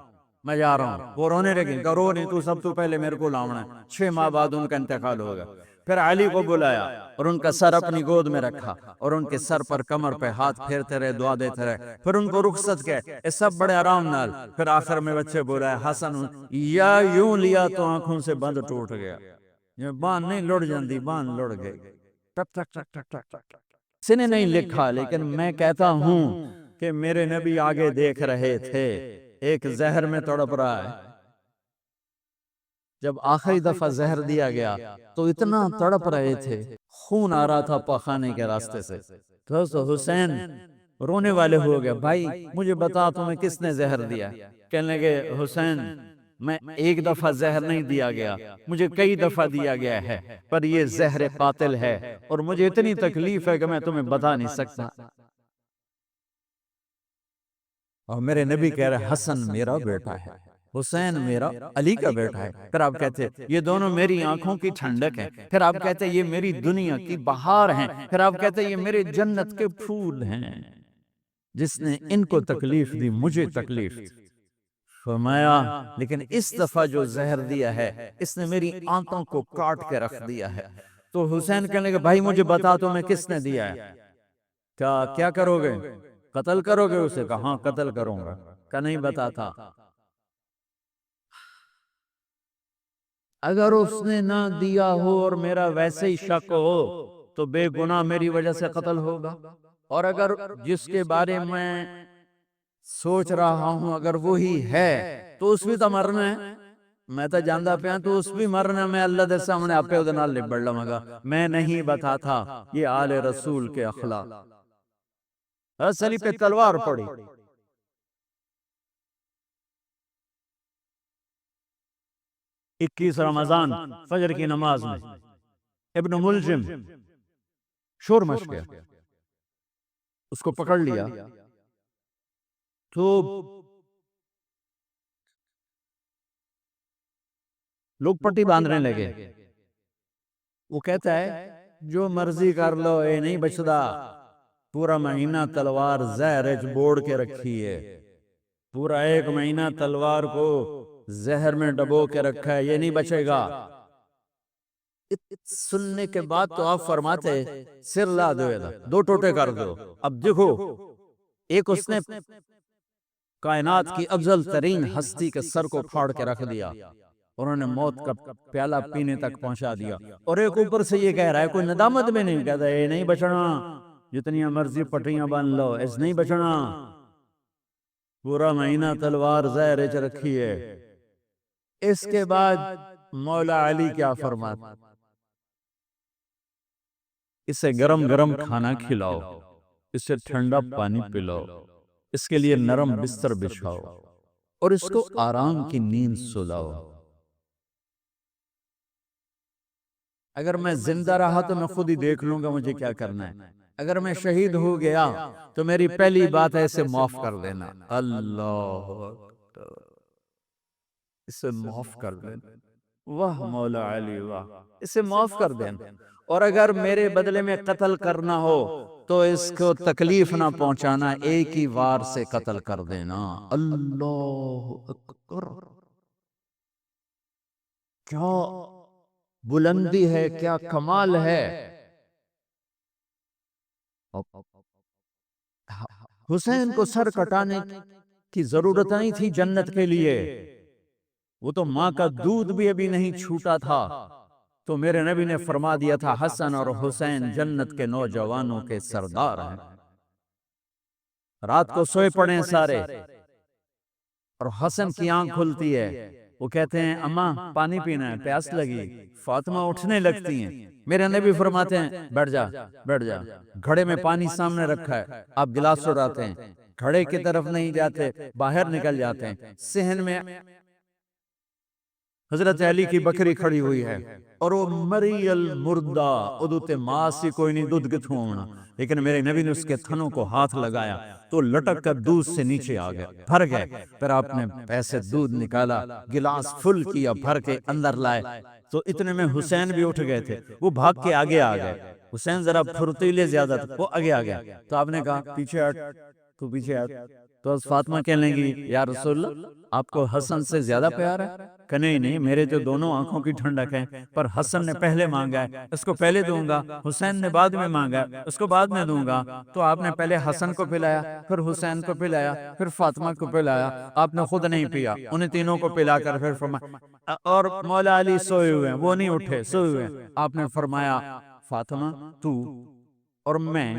وہ رونے لگیں کہ رو نہیں، تو سب تو پہلے میرے کو لاؤنا ہے. 6 ماہ بعد ان کا انتقال ہوگا. پھر علی کو بلایا اور ان کا سر اپنی گود میں رکھا اور ان کے سر پر کمر پہ ہاتھ پھیرتے رہے، دعا دیتے رہے. پھر ان کو رخصت کیا، یہ سب بڑے آرام نال. پھر آخر میں بچے بولا حسن یا یوں لیا تو آنکھوں سے بند ٹوٹ گیا. یہ باندھ نہیں لڑ جاندی، باندھ لڑ گئی. ٹک ٹک ٹک ٹک ٹک ٹک. کسی نے نہیں لکھا لیکن میں کہتا ہوں کہ میرے نبی آگے دیکھ رہے تھے، ایک زہر میں تڑپ رہا ہے. جب آخری دفعہ زہر دیا گیا تو اتنا تڑپ رہے تھے، خون آ رہا تھا پخانے کے راستے سے. تو حسین رونے والے ہو گئے، بھائی مجھے بتا تمہیں کس نے زہر دیا؟ کہنے لگے حسین میں ایک دفعہ زہر نہیں دیا گیا، مجھے کئی دفعہ دیا گیا ہے، پر یہ زہر قاتل ہے اور مجھے اتنی تکلیف ہے کہ میں تمہیں بتا نہیں سکتا. اور میرے نبی کہہ رہے حسن میرا بیٹا ہے، حسین میرا علی کا بیٹا ہے. پھر آپ کہتے یہ دونوں میری آنکھوں کی ٹھنڈک ہیں. پھر آپ کہتے یہ میری دنیا کی بہار ہیں. پھر آپ کہتے یہ میرے جنت کے پھول ہیں. جس نے ان کو تکلیف دی مجھے تکلیف دی. فرمایا لیکن اس دفعہ جو زہر دیا ہے اس نے میری آنتوں کو کاٹ کے رکھ دیا ہے. تو حسین کہنے لگے بھائی مجھے بتا تو میں کس نے دیا ہے؟ کیا کرو گے؟ قتل کرو گے اسے؟ کہا ہاں قتل کروں گا. کہ نہیں بتاتا. اگر اس نے نہ دیا ہو اور میرا ویسے ہی شک ہو تو بے گناہ میری وجہ سے قتل ہوگا، اور اگر جس کے بارے میں سوچ رہا ہوں اگر وہی ہے تو اس بھی تو مرنا ہے. میں تو جاندہ پہ تو اس بھی مرنا. میں اللہ دے سامنے آپ پہ ادھر نال لبڑ لمگا. میں نہیں بتاتا. یہ آل رسول کے اخلاق. حضرت علی پہ تلوار پڑی. 21 رمضان فجر کی نماز میں ابن ملجم شور مچ گیا، اس کو پکڑ لیا تو لوگ پٹی باندھنے لگے. وہ کہتا ہے جو مرضی کر لو اے نہیں بچدا، پورا مہینہ تلوار زہر چ بوڑ کے رکھی ہے، پورا 1 مہینہ تلوار کو زہر میں ڈبو کے رکھا ہے، یہ نہیں بچے گا. سننے کے بعد تو آپ فرماتے سر لا دو ادھر، دو ٹوٹے کر دو. اب دیکھو، ایک اس نے کائنات کی افضل ترین ہستی کے سر کو پھاڑ کے رکھ دیا، انہوں نے موت کا پیالہ پینے تک پہنچا دیا، اور ایک اوپر سے یہ کہہ رہا ہے کوئی ندامت میں نہیں، کہتا ہے نہیں بچنا، جتنی مرضی پٹریاں باندھ لو، اس نہیں بچنا، پورا مہینہ تلوار زہر چ رکھی ہے. اس کے بعد مولا علی کیا فرماتا، اسے گرم گرم کھانا کھلاؤ، اسے ٹھنڈا پانی پلاؤ، اس کے لیے نرم بستر بچھاؤ، اور اس کو آرام کی نیند سلاؤ. اگر میں زندہ رہا تو میں خود ہی دیکھ لوں گا مجھے کیا کرنا ہے، اگر میں شہید ہو گیا تو میری پہلی بات ہے اسے معاف کر دینا. اللہ اکبر، اسے معاف کر دینا. واہ مولا علی واہ، اسے معاف کر دینا. اور اگر میرے بدلے میں قتل کرنا ہو تو اس کو تکلیف نہ پہنچانا، ایک ہی وار سے قتل کر دینا. اللہ اکبر، کیا بلندی ہے، کیا کمال ہے. حسین کو سر کٹانے کی ضرورت نہیں تھی جنت کے لیے، وہ تو ماں کا دودھ بھی ابھی نہیں چھوٹا تھا، تو میرے نبی نے فرما دیا تھا حسن اور حسین جنت کے نوجوانوں کے سردار ہیں. رات کو سوئے پڑے سارے، اور حسن کی آنکھ کھلتی ہے، وہ کہتے ہیں اماں پانی پینا ہے، پیاس لگی. فاطمہ اٹھنے لگتی ہیں، میرے نبی فرماتے ہیں بیٹھ جا بیٹھ جا، گھڑے میں پانی سامنے رکھا ہے، آپ گلاس اٹھاتے ہیں، گھڑے کی طرف نہیں جاتے، باہر نکل جاتے ہیں. صحن میں حضرت علی کی بکری کھڑی ہوئی ہے، اور وہ مری المردہ، ادوتے ماسی کوئی نہیں دودھ کتھوں ہونا، لیکن میرے نبی نے اس کے تھنوں کو ہاتھ لگایا تو لٹک کر دودھ سے نیچے آ گئے، بھر گئے. پھر آپ نے ایسے دودھ نکالا، گلاس فل کیا، بھر کے اندر لائے، تو اتنے میں حسین بھی اٹھ گئے تھے، وہ بھاگ کے آگے آ گئے. حسین ذرا پھرتیلے زیادہ تھے، وہ آگے آ گیا، تو آپ نے کہا پیچھے ہٹ، تو پیچھے ہٹ. تو فاطمہ کہنے لگی یا رسول اللہ آپ کو حسن سے زیادہ پیار ہے؟ کہ نہیں، میرے تو دونوں آنکھوں کی ٹھنڈک ہے، پر حسن نے پہلے مانگا ہے، اس کو پہلے دوں گا. حسین نے بعد میں مانگا ہے، اس کو بعد میں دوں گا. تو آپ نے پہلے حسن کو پلایا، پھر حسین کو پلایا، پھر فاطمہ کو پلایا، آپ نے خود نہیں پیا، انہیں تینوں کو پلا کر پھر فرمایا. اور مولا علی سوئے ہوئے ہیں، وہ نہیں اٹھے، سوئے ہوئے ہیں. آپ نے فرمایا فاطمہ تو اور میں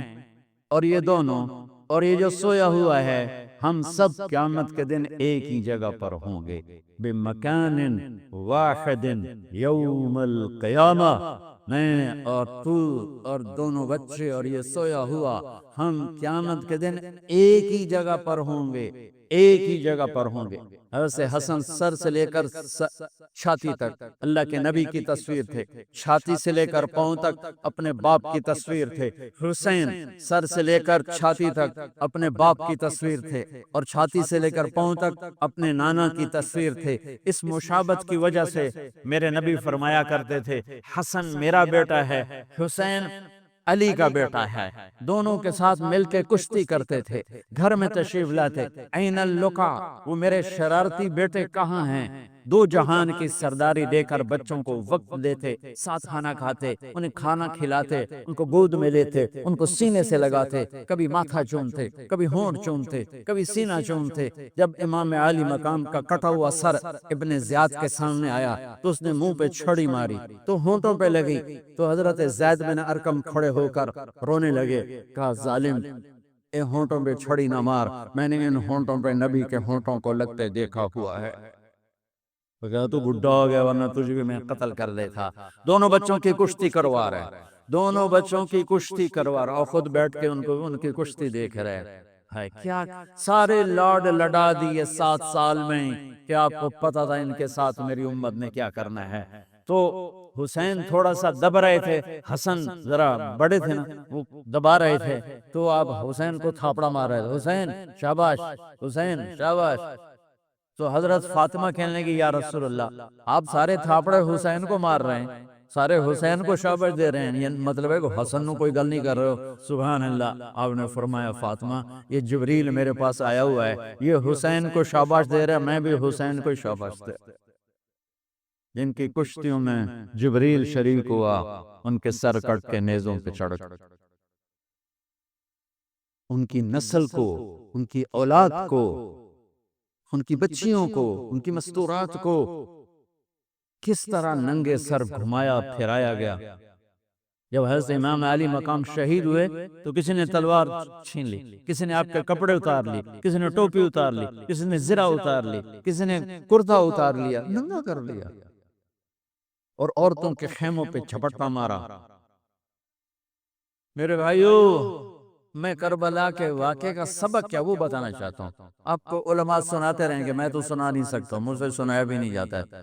اور یہ دونوں اور یہ جو سویا ہوا ہے، ہم سب قیامت کے دن ایک ہی جگہ پر ہوں گے، بمکان واحد یوم القیامہ. میں اور تو اور دونوں بچے اور یہ سویا ہوا، ہم قیامت کے دن ایک ہی جگہ پر ہوں گے، ایک ہی جگہ پر ہوں گے. حضرت حسن سر سے لے کر چھاتی تک اللہ کے نبی کی تصویر تھے، چھاتی سے لے کر پاؤں تک اپنے باپ کی تصویر تھے. حسین سر سے لے کر چھاتی تک اپنے باپ کی تصویر تھے، اور چھاتی سے لے کر پاؤں تک اپنے نانا کی تصویر تھے. اس مشابہت کی وجہ سے میرے نبی فرمایا کرتے تھے حسن میرا بیٹا ہے، حسین علی کا بیٹا ہے. دونوں کے ساتھ مل کے کشتی کرتے تھے، گھر میں تشریف لاتے. این اللقا، وہ میرے شرارتی بیٹے کہاں ہیں؟ دو جہان کی سرداری دے کر بچوں کو وقت دیتے، ساتھ کھانا کھاتے، انہیں کھانا کھلاتے، ان کو گود میں لیتے، ان کو سینے سے لگاتے، کبھی ماتھا چومتے، کبھی ہونٹ چومتے، کبھی سینہ چومتے. جب امام عالی مقام کا کٹا ہوا سر ابن زیاد کے سامنے آیا تو اس نے منہ پہ چھڑی ماری تو ہونٹوں پہ لگی، تو حضرت زید بن ارقم کھڑے ہو کر رونے لگے. کہا ظالم، اے ہونٹوں پہ چھڑی نہ مار، میں نے ان ہونٹوں پہ نبی کے ہونٹوں کو لگتے دیکھا ہوا ہے. وہ کہا تو بڈھا ہو گیا ورنہ تجھے بھی میں قتل کر دیتا. دونوں بچوں کی کشتی کروا رہے، دونوں بچوں کی کشتی کروا رہا، اور خود بیٹھ کے ان کی کشتی دیکھ رہے. ہے کیا سارے لاڈ لڈا دیے 7 سال میں، کیا آپ کو پتا تھا ان کے ساتھ میری امت نے کیا کرنا ہے؟ تو حسین تھوڑا سا دب رہے تھے، حسن ذرا بڑے تھے نا، وہ دبا رہے تھے، تو آپ حسین کو تھاپڑا مار رہے تھے، حسین شاباش، حسین شاباش. تو حضرت فاطمہ کہنے لگی یا رسول اللہ آپ سارے تھاپڑے حسین کو مار رہے ہیں، سارے حسین کو شاباش دے رہے ہیں، یہ مطلب ہے کہ حسن نو کوئی گل نہیں کر رہے ہو؟ سبحان اللہ. آپ نے فرمایا فاطمہ یہ جبریل میرے پاس آیا ہوا ہے، یہ حسین کو شاباش دے رہا ہے، میں بھی حسین کو شاباش دے. جن کی کشتیوں میں جبریل شریک ہوا، ان کے سر کٹ کے نیزوں پہ چڑھ گئے، ان کی نسل کو، ان کی اولاد کو، ان کی بچیوں کو، ان کی مستورات کو کس طرح ننگے سر گھمایا پھرایا گیا۔ جب حضرت امام علی مقام شہید ہوئے تو کسی نے تلوار چھین لی، کسی نے آپ کے کپڑے اتار لی، کسی نے ٹوپی اتار لی، کسی نے زرہ اتار لی، کسی نے کرتا اتار لیا، ننگا کر لیا اور عورتوں کے خیموں پہ جھپٹا مارا۔ میرے بھائیو، میں کربلا کے واقعے کا سبق کیا وہ بتانا چاہتا ہوں۔ آپ کو علماء سناتے رہیں گے، میں تو سنا نہیں سکتا، مجھ سے سنایا بھی نہیں جاتا ہے۔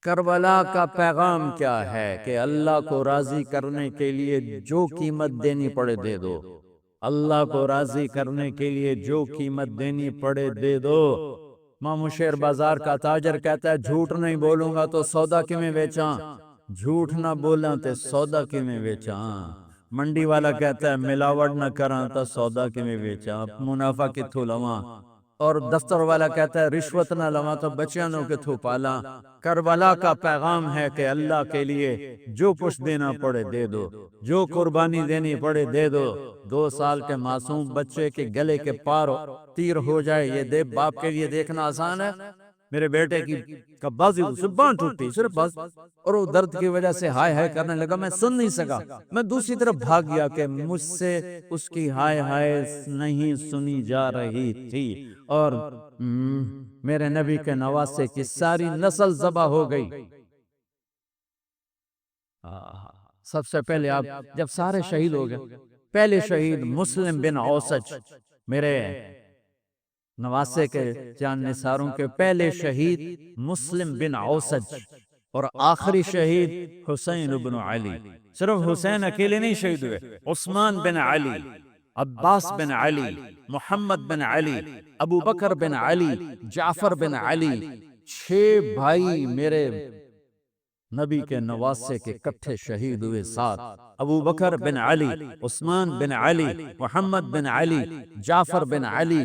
کربلا کا پیغام کیا ہے کہ اللہ کو راضی کرنے کے لیے جو قیمت دینی پڑے دے دو، اللہ کو راضی کرنے کے لیے جو قیمت دینی پڑے دے دو۔ مامو شیر بازار کا تاجر کہتا ہے جھوٹ نہیں بولوں گا تو سودا کی میں بیچاں، جھوٹ نہ بولاں تو سودا کی میں بیچاں۔ منڈی والا کہتا ہے ملاوٹ نہ کراں تو سودا کی میں بیچاں، منافع کتھوں لواں۔ اور دفتر والا کہتا ہے رشوت نہ لواں تو بچیانوں کتھوں پالاں۔ کربلا کا پیغام ہے کہ اللہ کے لیے جو کچھ دینا پڑے دے دو، جو قربانی دینی پڑے دے دو۔ 2 سال کے معصوم بچے کے گلے کے پار تیر ہو جائے، یہ دے باپ کے لیے دیکھنا آسان ہے؟ میرے بیٹے کی بازی زبان ٹوٹی صرف بس، اور وہ درد کی وجہ سے ہائے ہائے کرنے لگا، میں سن نہیں سکا، میں دوسری طرف بھاگ گیا کہ مجھ سے اس کی ہائے ہائے نہیں سنی جا رہی تھی، اور میرے نبی کے نواسے کی ساری نسل ذبح ہو گئی۔ سب سے پہلے آپ جب سارے شہید ہو گئے، پہلے شہید مسلم بن اوسج، میرے نواسے کے جان نثاروں کے پہلے شہید مسلم بن اوسج، اور آخری شہید حسین بن علی۔ صرف حسین اکیلے نہیں شہید ہوئے، عثمان بن علی، عباس بن علی، محمد بن علی، ابو بکر بن علی، جعفر بن علی، 6 بھائی میرے نبی کے نواسے کے کٹھے شہید ہوئے۔ 7 ابو بکر بن علی، عثمان بن علی، محمد بن علی، جعفر بن علی،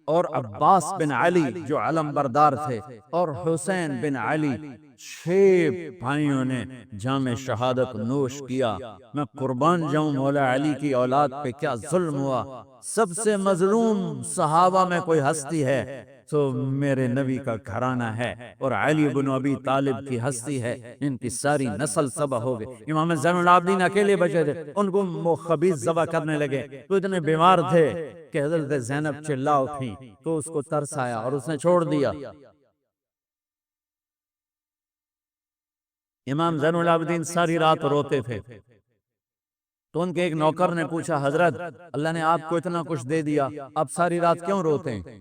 اور عباس بن علی جو علم بردار تھے، اور حسین بن علی۔ 6 بھائیوں نے جام شہادت نوش کیا۔ میں قربان جاؤں مولا علی کی اولاد پہ کیا ظلم ہوا۔ سب سے مظلوم صحابہ میں کوئی ہستی ہے تو میرے نبی کا گھرانہ ہے، اور علی بن ابی طالب کی ہستی ہے، ان کی ساری نسل ذبح ہو گئی۔ امام زین العابدین اکیلے بچے تھے، ان کو وہ خبیث ذبح کرنے لگے تو اتنے بیمار تھے کہ حضرت زینب چلا اٹھی تو اس کو ترس آیا اور اس نے چھوڑ دیا۔ امام زین العابدین ساری رات روتے تھے تو ان کے ایک نوکر نے پوچھا حضرت اللہ نے آپ کو اتنا کچھ دے دیا، آپ ساری رات کیوں روتے ہیں؟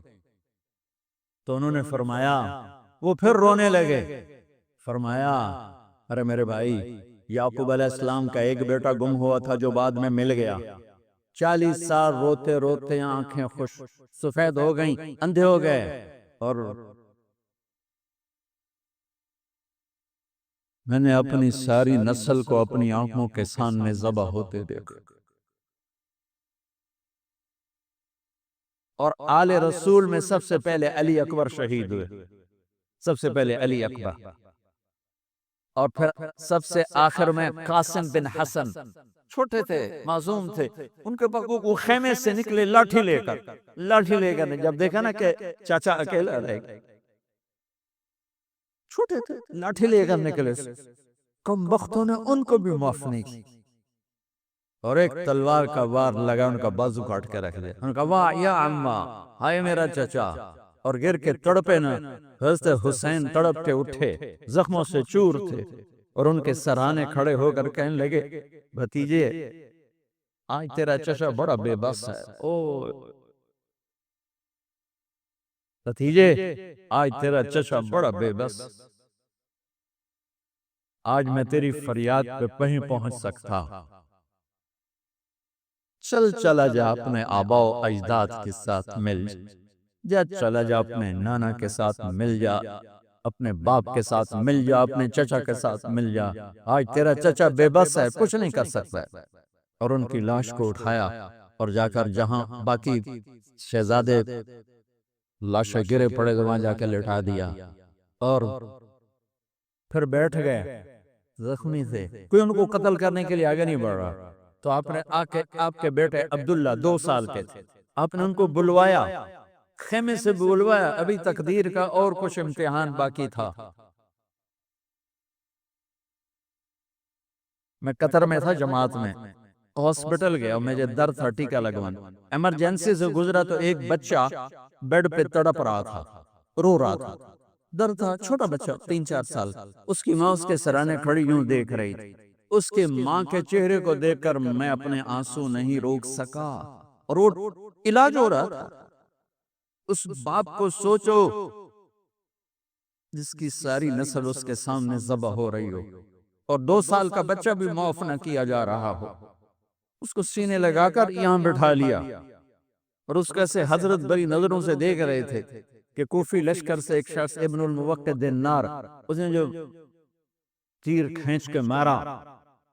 تو انہوں نے فرمایا، وہ پھر رونے لگے، فرمایا ارے میرے بھائی، یعقوب علیہ السلام کا ایک بیٹا گم ہوا تھا جو بعد میں مل گیا، 40 سال روتے روتے آنکھیں خوش سفید ہو گئیں، اندھے ہو گئے، اور میں نے اپنی ساری نسل کو اپنی آنکھوں کے سامنے ذبح ہوتے دیکھا، اور آل رسول میں سب سے پہلے علی اکبر شہید ہوئے، سب سے پہلے علی اکبر، اور پھر سب سے آخر میں قاسم بن حسن، چھوٹے تھے، معصوم تھے، ان کے پاس وہ خیمے سے نکلے لاٹھی لے کر جب دیکھا نا کہ چاچا اکیلا رہ گیا، چھوٹے تھے، لاٹھی لے کر نکلے، کم بختوں نے ان کو بھی معاف نہیں کی، اور ایک تلوار کا وار لگا، ان کا بازو کاٹ کے رکھ دیا، ان کا واہ یا عمہ، ہائے میرا چچا، اور گر کے تڑپے نا، حضرت حسین تڑپ کے اٹھے، زخموں سے چور تھے، اور ان کے سرانے کھڑے ہو کر کہنے لگے بھتیجے آج تیرا چچا بڑا بے بس ہے، او بھتیجے آج تیرا چچا بڑا بے بس، آج میں تیری فریاد پہ کہیں پہنچ سکتا، چلا جا اپنے آبا و اجداد کے ساتھ مل جا، چلا جا اپنے نانا کے ساتھ مل جا، اپنے باپ کے ساتھ مل جا، اپنے چچا کے ساتھ مل جا، آج تیرا چچا بے بس ہے، کچھ نہیں کر سکتا ہے۔ اور ان کی لاش کو اٹھایا اور جا کر جہاں باقی شہزادے لاشیں گرے پڑے تو وہاں جا کے لٹا دیا، اور پھر بیٹھ گئے، زخمی تھے، کوئی ان کو قتل کرنے کے لیے آگے نہیں بڑھ رہا، تو آپ نے آپ کے بیٹے عبداللہ 2 سال کے تھے، آپ نے ان کو بلوایا، خیمے سے بلوایا، ابھی تقدیر کا اور کچھ امتحان باقی تھا۔ میں قطر میں تھا جماعت میں، ہاسپٹل گیا، مجھے درد تھا ٹیکا لگوان، ایمرجنسی سے گزرا تو ایک بچہ بیڈ پہ تڑپ رہا تھا، رو رہا تھا، درد تھا، چھوٹا بچہ 3-4 سال، اس کی ماں اس کے سرانے کھڑی یوں دیکھ رہی تھی، اس کے ماں کے چہرے کو دیکھ کر میں اپنے آنسو نہیں روک سکا، اور وہ علاج ہو رہا تھا۔ اس باپ کو سوچو جس کی ساری نسل اس کے سامنے ذبح ہو رہی ہو، اور 2 سال کا بچہ بھی معاف نہ کیا جا رہا ہو، اس کو سینے لگا کر یہاں بٹھا لیا، اور اس کیسے حضرت بری نظروں سے دیکھ رہے تھے کہ کوفی لشکر سے ایک شخص ابن الموقد النار، اس نے جو تیر کھینچ کے مارا،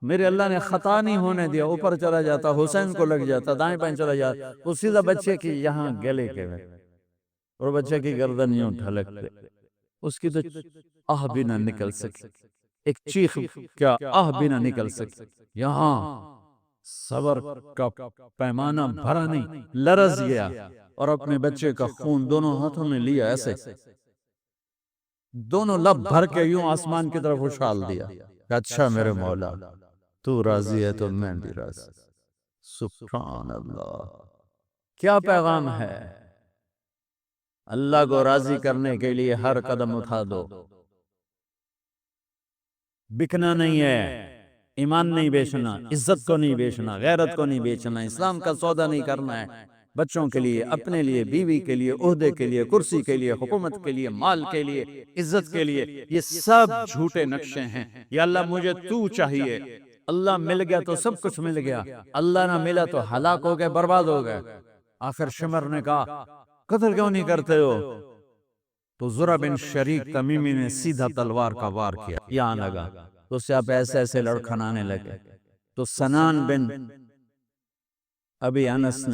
میرے اللہ نے خطا نہیں ہونے دیا، اوپر چلا جاتا، حسین کو لگ جاتا، دائیں بائیں چلا جاتا، وہ سیدھا بچے کی یہاں گلے کے میں، اور بچے کی گردن یوں ڈھلک پہ، اس کی تو آہ بھی نہ نکل سکی، ایک چیخ کیا آہ بھی نہ نکل سکی، یہاں صبر کا پیمانہ بھرا نہیں، لرز گیا، اور اپنے بچے کا خون دونوں ہاتھوں میں لیا، ایسے دونوں لب بھر کے یوں آسمان کی طرف اچھال دیا، اچھا میرے مولا تو راضی ہے تو میں بھی راضی۔ سبحان اللہ، کیا پیغام ہے! اللہ کو راضی کرنے کے لیے ہر قدم اٹھا دو، بکنا نہیں ہے، ایمان نہیں بیچنا، عزت کو نہیں بیچنا، غیرت کو نہیں بیچنا، اسلام کا سودا نہیں کرنا ہے، بچوں کے لیے، اپنے لیے، بیوی کے لیے، عہدے کے لیے، کرسی کے لیے، حکومت کے لیے، مال کے لیے، عزت کے لیے، یہ سب جھوٹے نقشے ہیں۔ یا اللہ مجھے تو چاہیے، اللہ مل گیا تو سب کچھ مل گیا، اللہ نہ ملا تو ہلاک ہو گئے، برباد ہو گئے۔ آخر شمر نے کہا قتل کیوں نہیں کرتے ہو؟ تو زرع بن شریک تمیمی نے سیدھا تلوار کا وار کیا، یہاں لگا، تو اس سے آپ ایسے ایسے لڑکھنانے لگے، تو سنان بن ابی انس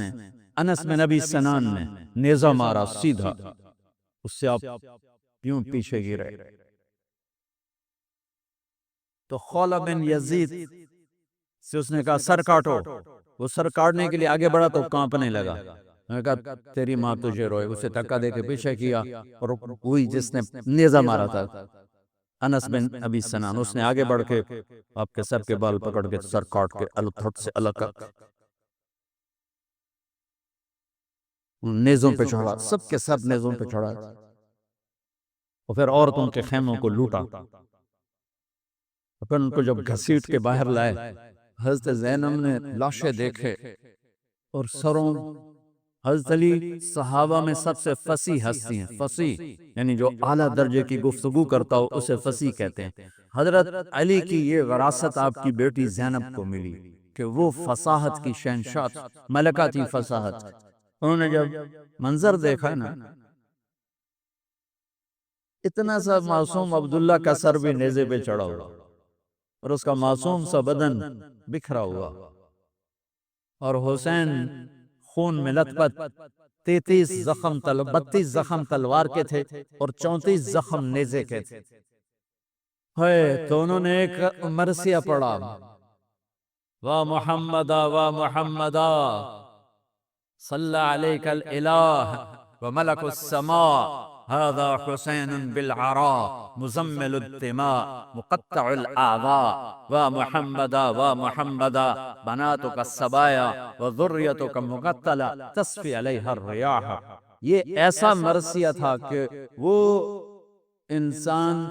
بن ابی سنان نے نیزہ مارا سیدھا، اس سے آپ یوں پیچھے گرے، تو خولہ بن یزید سے اس نے کہا سر کاٹو، وہ سر کاٹنے کے لیے آگے بڑھا تو کانپنے لگا، میں نے کہا تیری ماں تجھے روئے، اسے دھکا دے کے پیچھے کیا، اور وہی جس نے نیزہ مارا تھا انس بن ابی سنان، اس نے آگے بڑھ کے آپ کے سر کے بال پکڑ کے سر کاٹ کے تھوٹ سے الگ کر نیزوں پہ چڑھا، سب کے سب نیزوں پہ چڑھا، اور پھر عورتوں کے خیموں کو لوٹا، پھر ان کو جب گھسیٹ کے باہر لائے، حضرت زینب نے لاشیں دیکھے، اور سروں، حضرت علی صحابہ میں سب سے فصیح ہستی ہیں، فصیح یعنی جو اعلیٰ درجے کی گفتگو کرتا ہو اسے فصیح کہتے ہیں۔ حضرت علی کی یہ وراثت آپ کی بیٹی زینب کو ملی کہ وہ فصاحت کی شہنشاہ، ملکاتی فصاحت، انہوں نے جب منظر دیکھا نا، اتنا سا معصوم عبداللہ کا سر بھی نیزے پہ چڑھا ہوا، اور اس کا معصوم سا بدن بکھرا ہوا، اور حسین خون میں لت پت، 32 زخم تلوار کے تھے اور 34 زخم نیزے کے تھے، تو انہوں نے ایک مرثیہ پڑھا، وا محمدا وا محمدا صلی علیک الالہ وملک السماء هذا حسین بالعراء مزمل الدماء مقطع الاعضاء وا محمدا وا محمدا بناتک السبایا وذریتک مقتلہ تصفی علیہ الریاح۔ یہ ایسا مرثیہ تھا کہ وہ انسان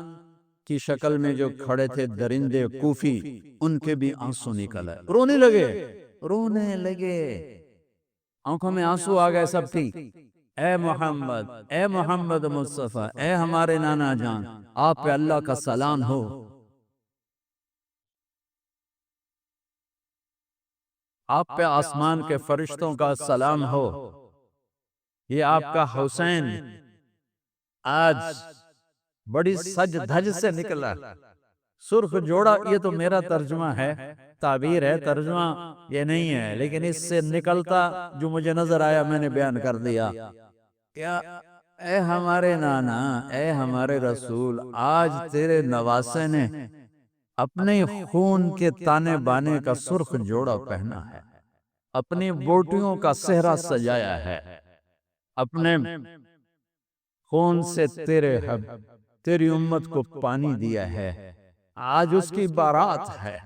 کی شکل میں جو کھڑے تھے درندے کوفی، ان کے بھی آنسو نکل آئے، رونے لگے، آنکھوں میں آنسو آ گئے سب کی، اے محمد مصطفیٰ، اے ہمارے نانا جان، آپ پہ اللہ کا سلام ہو، آپ پہ آسمان کے فرشتوں کا سلام ہو، یہ آپ کا حسین آج بڑی سج دھج سے نکلا، سرخ جوڑا، یہ تو میرا ترجمہ ہے، تعبیر ہے، ترجمہ یہ نہیں ہے، لیکن اس سے نکلتا جو مجھے نظر آیا میں نے بیان کر دیا، کیا اے ہمارے نانا، اے ہمارے رسول، آج تیرے نواسے نے اپنے خون کے تانے بانے کا سرخ جوڑا پہنا ہے، اپنی بوٹیوں کا صحرا سجایا ہے، اپنے خون سے تیری امت کو پانی دیا ہے، آج اس کی بارات ہے،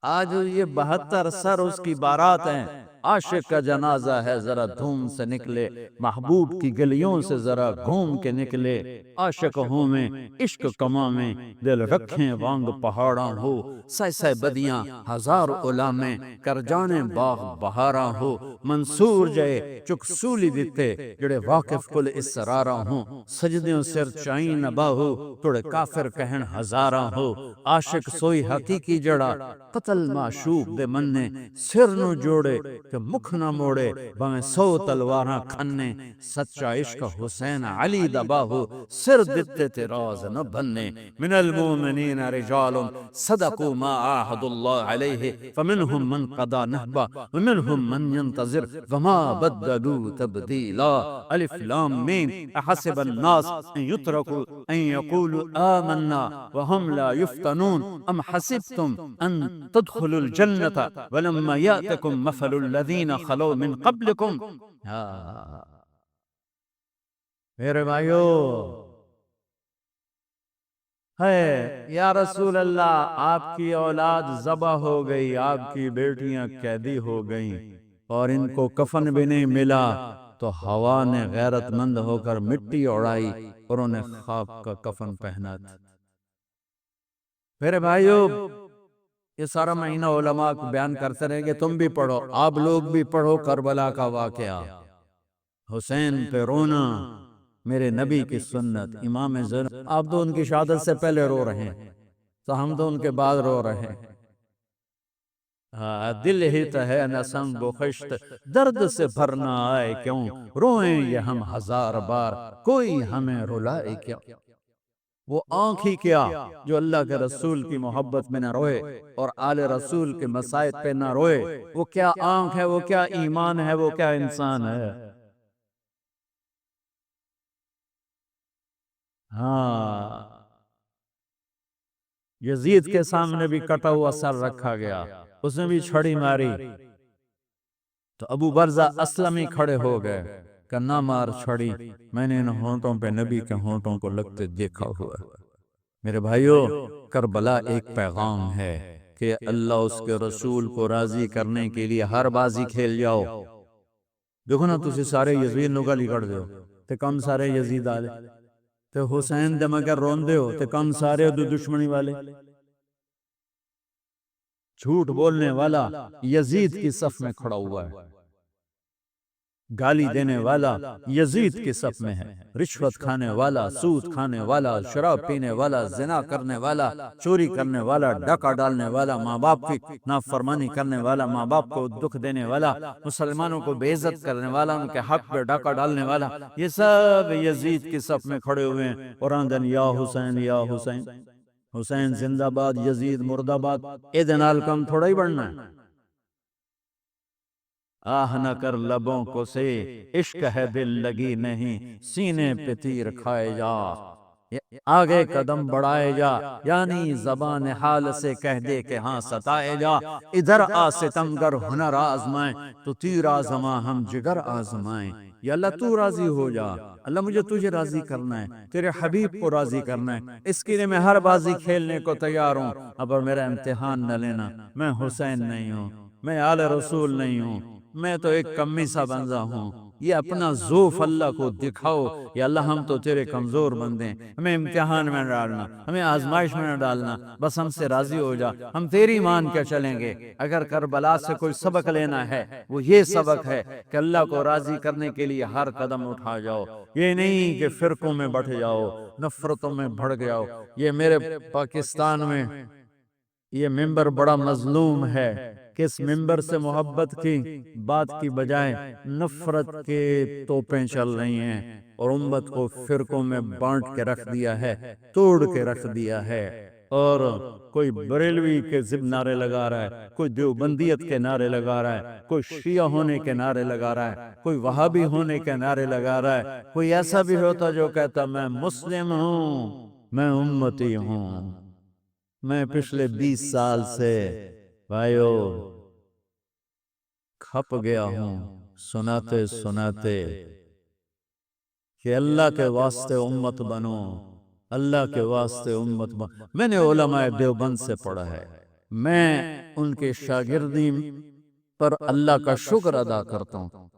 آج یہ 72 سر اس کی بارات ہیں۔ عاشق کا جنازہ ہے، ذرا دھوم سے نکلے، محبوب کی گلیوں سے ذرا گھوم کے نکلے، عاشق ہوں میں عشق کماں میں دل رکھیں وانگ پہاڑاں ہو، سہ بدیاں ہزار علامیں کر جانے باغ بہاراں ہو، منصور جائے چک سولی دیتے جڑے واقف کل اسراراں ہوں، سجدیوں سر چائیں نبا ہو توڑے کافر کہن ہزاراں ہو، عاشق سوئی حقیقی جڑا قتل معشوق دے مننے، سر نو جوڑے کہ مکھ نہ موڑے، بھویں 100 تلواراں کھنے، سچا عشق حسین علی دبا ہو، سر دتے تے راز نہ بننے، من المومنین رجال صدقوا ما عاہدوا اللہ علیہ فمنہم من قضا نہبا ومنہم من ينتظر وما بدلوا تبدیلا، الف لام میم، احسب الناس ان يتركوا ان يقولوا آمنا وهم لا يفتنون ام حسبتم ان تدخلوا الجنة ولما يأتكم مثل الذين خلوا من قبلكم۔ میرے بھائیو، ہے یا رسول اللہ، آپ کی اولاد ذبح ہو گئی، آپ کی بیٹیاں قیدی ہو گئیں، اور ان کو کفن بھی نہیں ملا، تو ہوا نے غیرت مند ہو کر مٹی اڑائی اور انہیں خاک کا کفن پہنا تھا۔ میرے بھائیو، یہ سارا مہینہ علماء کو بیان کرتے رہیں گے، تم بھی پڑھو، آپ لوگ بھی پڑھو کربلا کا واقعہ، حسین پہ رونا، میرے نبی کی سنت، امام زین، آپ تو ان کی شہادت سے پہلے رو رہے ہیں، تو ہم تو ان کے بعد رو رہے ہیں۔ دل ہی تو ہے نسم بخشت، درد سے بھرنا آئے کیوں، روئیں یہ ہم ہزار بار، کوئی ہمیں رلائے کیا۔ وہ آنکھ ہی کیا جو اللہ کے رسول کی محبت میں نہ روئے اور آل رسول کے مسائد پہ نہ روئے، وہ کیا آنکھ ہے، وہ کیا ایمان ہے، وہ کیا انسان ہے۔ ہاں، یزید کے سامنے بھی کٹا ہوا سر رکھا گیا، اس نے بھی چھڑی ماری، تو ابو برزہ اسلمی کھڑے ہو گئے کہ نہ مار چھڑی، میں نے ان ہونٹوں پہ نبی کے ہونٹوں کو لگتے دیکھا ہوا۔ میرے بھائیو، کربلا ایک پیغام ہے کہ اللہ اس کے رسول کو راضی کرنے کے لیے ہر بازی کھیل جاؤ۔ دیکھو نا، تسی سارے یزید نو گالی کر دیو تے کم سارے یزید آلے، تے حسین دے مگر رون دیو تے کم سارے دو دشمنی والے۔ جھوٹ بولنے والا یزید کی صف میں کھڑا ہوا ہے، گالی دینے والا یزید کی صف میں ہے، رشوت کھانے والا، سود کھانے والا، شراب پینے والا، زنا کرنے والا، چوری کرنے والا، ڈاکہ ڈالنے والا، ماں باپ کی نافرمانی کرنے والا، ماں باپ کو دکھ دینے والا، مسلمانوں کو بے عزت کرنے والا، ان کے حق پہ ڈاکہ ڈالنے والا، یہ سب یزید کی صف میں کھڑے ہوئے ہیں اور آندن یا حسین یا حسین، حسین زندہ باد، یزید مردہ باد۔ اے دنال کم تھوڑا ہی بڑھنا ہے۔ آہ نہ کر لبوں کو سے، عشق ہے دل لگی نہیں، سینے پہ تیر کھائے جا، آگے قدم بڑھائے جا، یعنی زبان حال سے کہہ دے کہ ہاں ستائے جا، ادھر آ ستمگر ہنر آزمائیں، تو تیر آزماں ہم جگر آزمائیں، یا اللہ تو راضی ہو جا، اللہ مجھے تجھے راضی کرنا ہے، تیرے حبیب کو راضی کرنا ہے، اس کے لیے میں ہر بازی کھیلنے کو تیار ہوں، اب میرا امتحان نہ لینا، میں حسین نہیں ہوں، میں آل رسول نہیں ہوں، میں تو ایک کمی سا بنزا ہوں، یہ اپنا ذوف اللہ کو دکھاؤ، یا اللہ ہم تو تیرے کمزور بندے ہیں، ہمیں امتحان میں نہ ڈالنا، ہمیں آزمائش میں نہ ڈالنا، بس ہم سے راضی ہو جا، ہم تیری مان کے چلیں گے۔ اگر کربلا سے کوئی سبق لینا ہے، وہ یہ سبق ہے کہ اللہ کو راضی کرنے کے لیے ہر قدم اٹھا جاؤ، یہ نہیں کہ فرقوں میں بٹ جاؤ، نفرتوں میں بھڑ جاؤ۔ یہ میرے پاکستان میں یہ ممبر بڑا مظلوم ہے کہ اس ممبر سے محبت کی بات کی بجائے نفرت کے توپیں چل رہی ہیں اور امت کو فرقوں میں بانٹ کے رکھ دیا ہے، توڑ کے رکھ دیا ہے، اور کوئی بریلوی کے ضد نعرے لگا رہا ہے، کوئی دیوبندیت کے نعرے لگا رہا ہے، کوئی شیعہ ہونے کے نعرے لگا رہا ہے، کوئی وہابی ہونے کے نعرے لگا رہا ہے، کوئی ایسا بھی ہوتا جو کہتا میں مسلم ہوں، میں امتی ہوں۔ میں پچھلے 20 سال سے بھائیو کھپ گیا ہوں سناتے سناتے کہ اللہ کے واسطے امت بنو، اللہ کے واسطے امت بنو۔ میں نے علماء دیوبند سے پڑھا ہے، میں ان کے شاگردی پر اللہ کا شکر ادا کرتا ہوں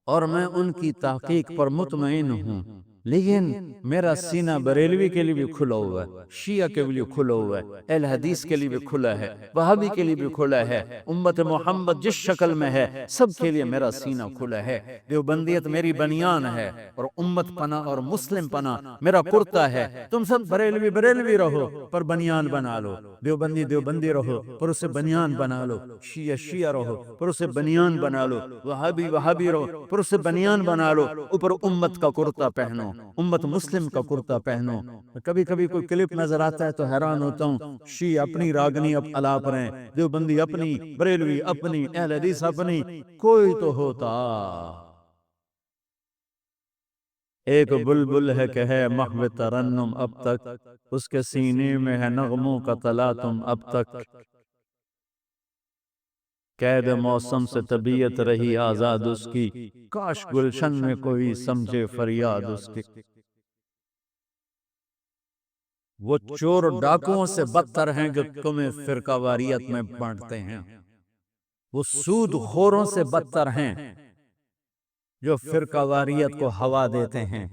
اور میں ان کی تحقیق پر مطمئن ہوں، لیکن میرا سینہ بریلوی کے لیے بھی کھلا ہوا ہے، شیعہ کے لیے کھلا ہوا ہے، اہل حدیث کے لیے بھی کھلا ہے، وہابی کے لیے بھی کھلا ہے، امت محمد جس شکل میں ہے سب کے لیے میرا سینہ کھلا ہے۔ دیوبندیت میری بنیان ہے اور امت پناہ اور مسلم پناہ میرا کرتا ہے۔ تم سب بریلوی بریلوی رہو پر بنیان بنا لو، دیوبندی دیوبندی رہو پر اسے بنیان بنا لو، شیعہ شیعہ رہو پر اسے بنیان بنا لو، وہابی وہابی رہو پر اسے بنیان بنا لو، اوپر امت کا کرتا پہنو، امت مسلم کا کرتا پہنو۔ کبھی کبھی کوئی کلپ نظر آتا ہے تو حیران ہوتا ہوں، شیعہ اپنی راگنی الاپ رہے ہیں، دیوبندی اپنی، بریلوی اپنی، اہل حدیث اپنی، کوئی تو ہوتا۔ ایک بلبل ہے کہ ہے محو ترنم اب تک، اس کے سینے میں ہے نغموں کا تلاطم اب تک، قید موسم سے طبیعت رہی آزاد اس کی، کاش گلشن میں کوئی سمجھے فریاد اس کی۔ وہ چور ڈاکوؤں سے بدتر ہیں جو تمہیں فرقہ واریت میں بانٹتے ہیں، وہ سود خوروں سے بدتر ہیں جو فرقہ واریت کو ہوا دیتے ہیں۔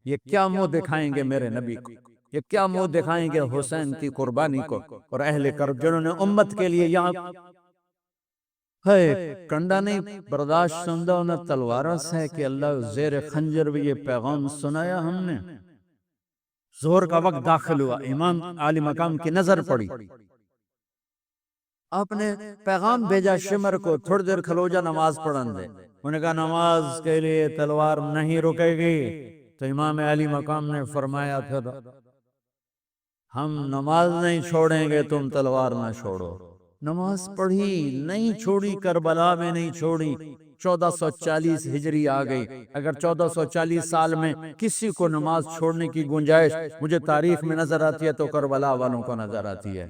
یہ کیا منہ دکھائیں گے میرے نبی کو، یہ کیا منہ دکھائیں گے حسین کی قربانی کو اور اہل کرب جنہوں نے امت کے لیے یہاں ہے کنڈا نہیں برداشت سندہ انہیں تلواروں سے کہ اللہ زیر خنجر بھی یہ پیغام سنایا ہم نے۔ ظہر کا وقت داخل ہوا، امام عالی مقام کی نظر پڑی، آپ نے پیغام بھیجا شمر کو تھوڑی دیر کھلو جا نماز پڑھن دے، انہوں نے کہا نماز کے لیے تلوار نہیں رکے گی، تو امام عالی مقام نے فرمایا پھر ہم نماز نہیں چھوڑیں گے تم تلوار نہ چھوڑو۔ نماز پڑھی نہیں چھوڑی، کربلا میں نہیں چھوڑی، 1440 ہجری آ گئی۔ اگر 1440 سال میں کسی کو نماز چھوڑنے کی گنجائش مجھے تاریخ میں نظر آتی ہے تو کربلا والوں کو نظر آتی ہے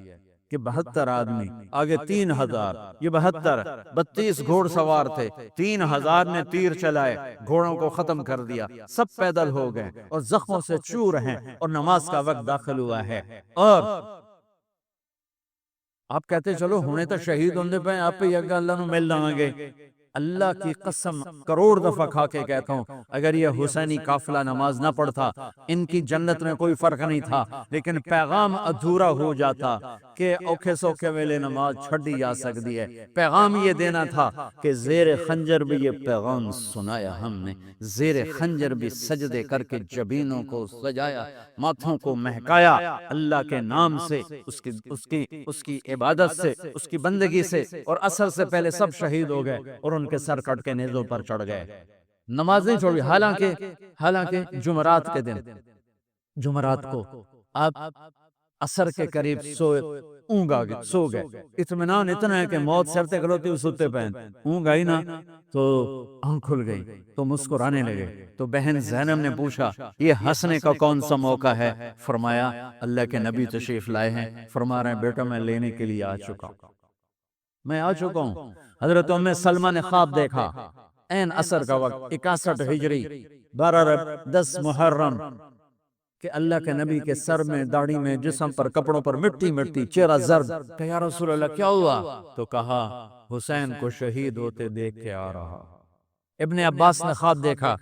کہ 72 آدمی آگے 3000، یہ 72 32 گھوڑ سوار تھے، 3000 نے تیر چلائے، گھوڑوں کو ختم کر دیا، سب پیدل ہو گئے اور زخموں سے چور ہیں اور نماز کا وقت داخل ہوا ہے۔ اور آپ کہتے چلو ہونے تو شہید ہوندے پہ آپ پہ یگا اللہ نو مل لائیں گے۔ اللہ کی قسم کروڑ دفعہ کھا کے کہتا ہوں، اگر یہ حسینی قافلہ نماز نہ پڑھتا ان کی جنت میں کوئی فرق نہیں تھا، لیکن پیغام ادھورا ہو جاتا کہ اوکھے سوکھے ویلے نماز چھڑی جا سکتی ہے۔ پیغام یہ دینا تھا کہ زیر خنجر بھی یہ پیغام سنایا ہم نے، زیر خنجر بھی سجدے کر کے جبینوں کو سجایا، ماتھوں کو مہکایا اللہ کے نام سے، اس کی عبادت سے، اس کی بندگی سے، اور عصر سے پہلے سب شہید ہو گئے اور ان کے سر کٹ کے نیزوں پر چڑھ گئے، نماز نہیں چھوڑی۔ حالانکہ جمعرات کے دن، جمعرات کو آپ عصر کے قریب سو گئے، اطمینان اتنا ہے کہ موت سرتے کھلوتی ہوئی ستے پہن، اونگ آئی نا تو آنکھ کھل گئی تو مسکرانے لگے، تو بہن زینب نے پوچھا یہ ہنسنے کا کون سا موقع ہے؟ فرمایا اللہ کے نبی تشریف لائے ہیں، فرما رہے ہیں بیٹا میں لینے کے لیے آ چکا ہوں۔ حضرت ام سلمہ نے خواب دیکھا، عین عصر کا وقت، 61 ہجری 10 محرم، کہ اللہ کے نبی کے سر میں، داڑھی میں، جسم پر، کپڑوں پر مٹی، چہرہ زرد، کہ یا رسول اللہ کیا ہوا؟ تو کہا حسین کو شہید ہوتے دیکھ کے آ رہا۔ ابن عباس نے خواب دیکھا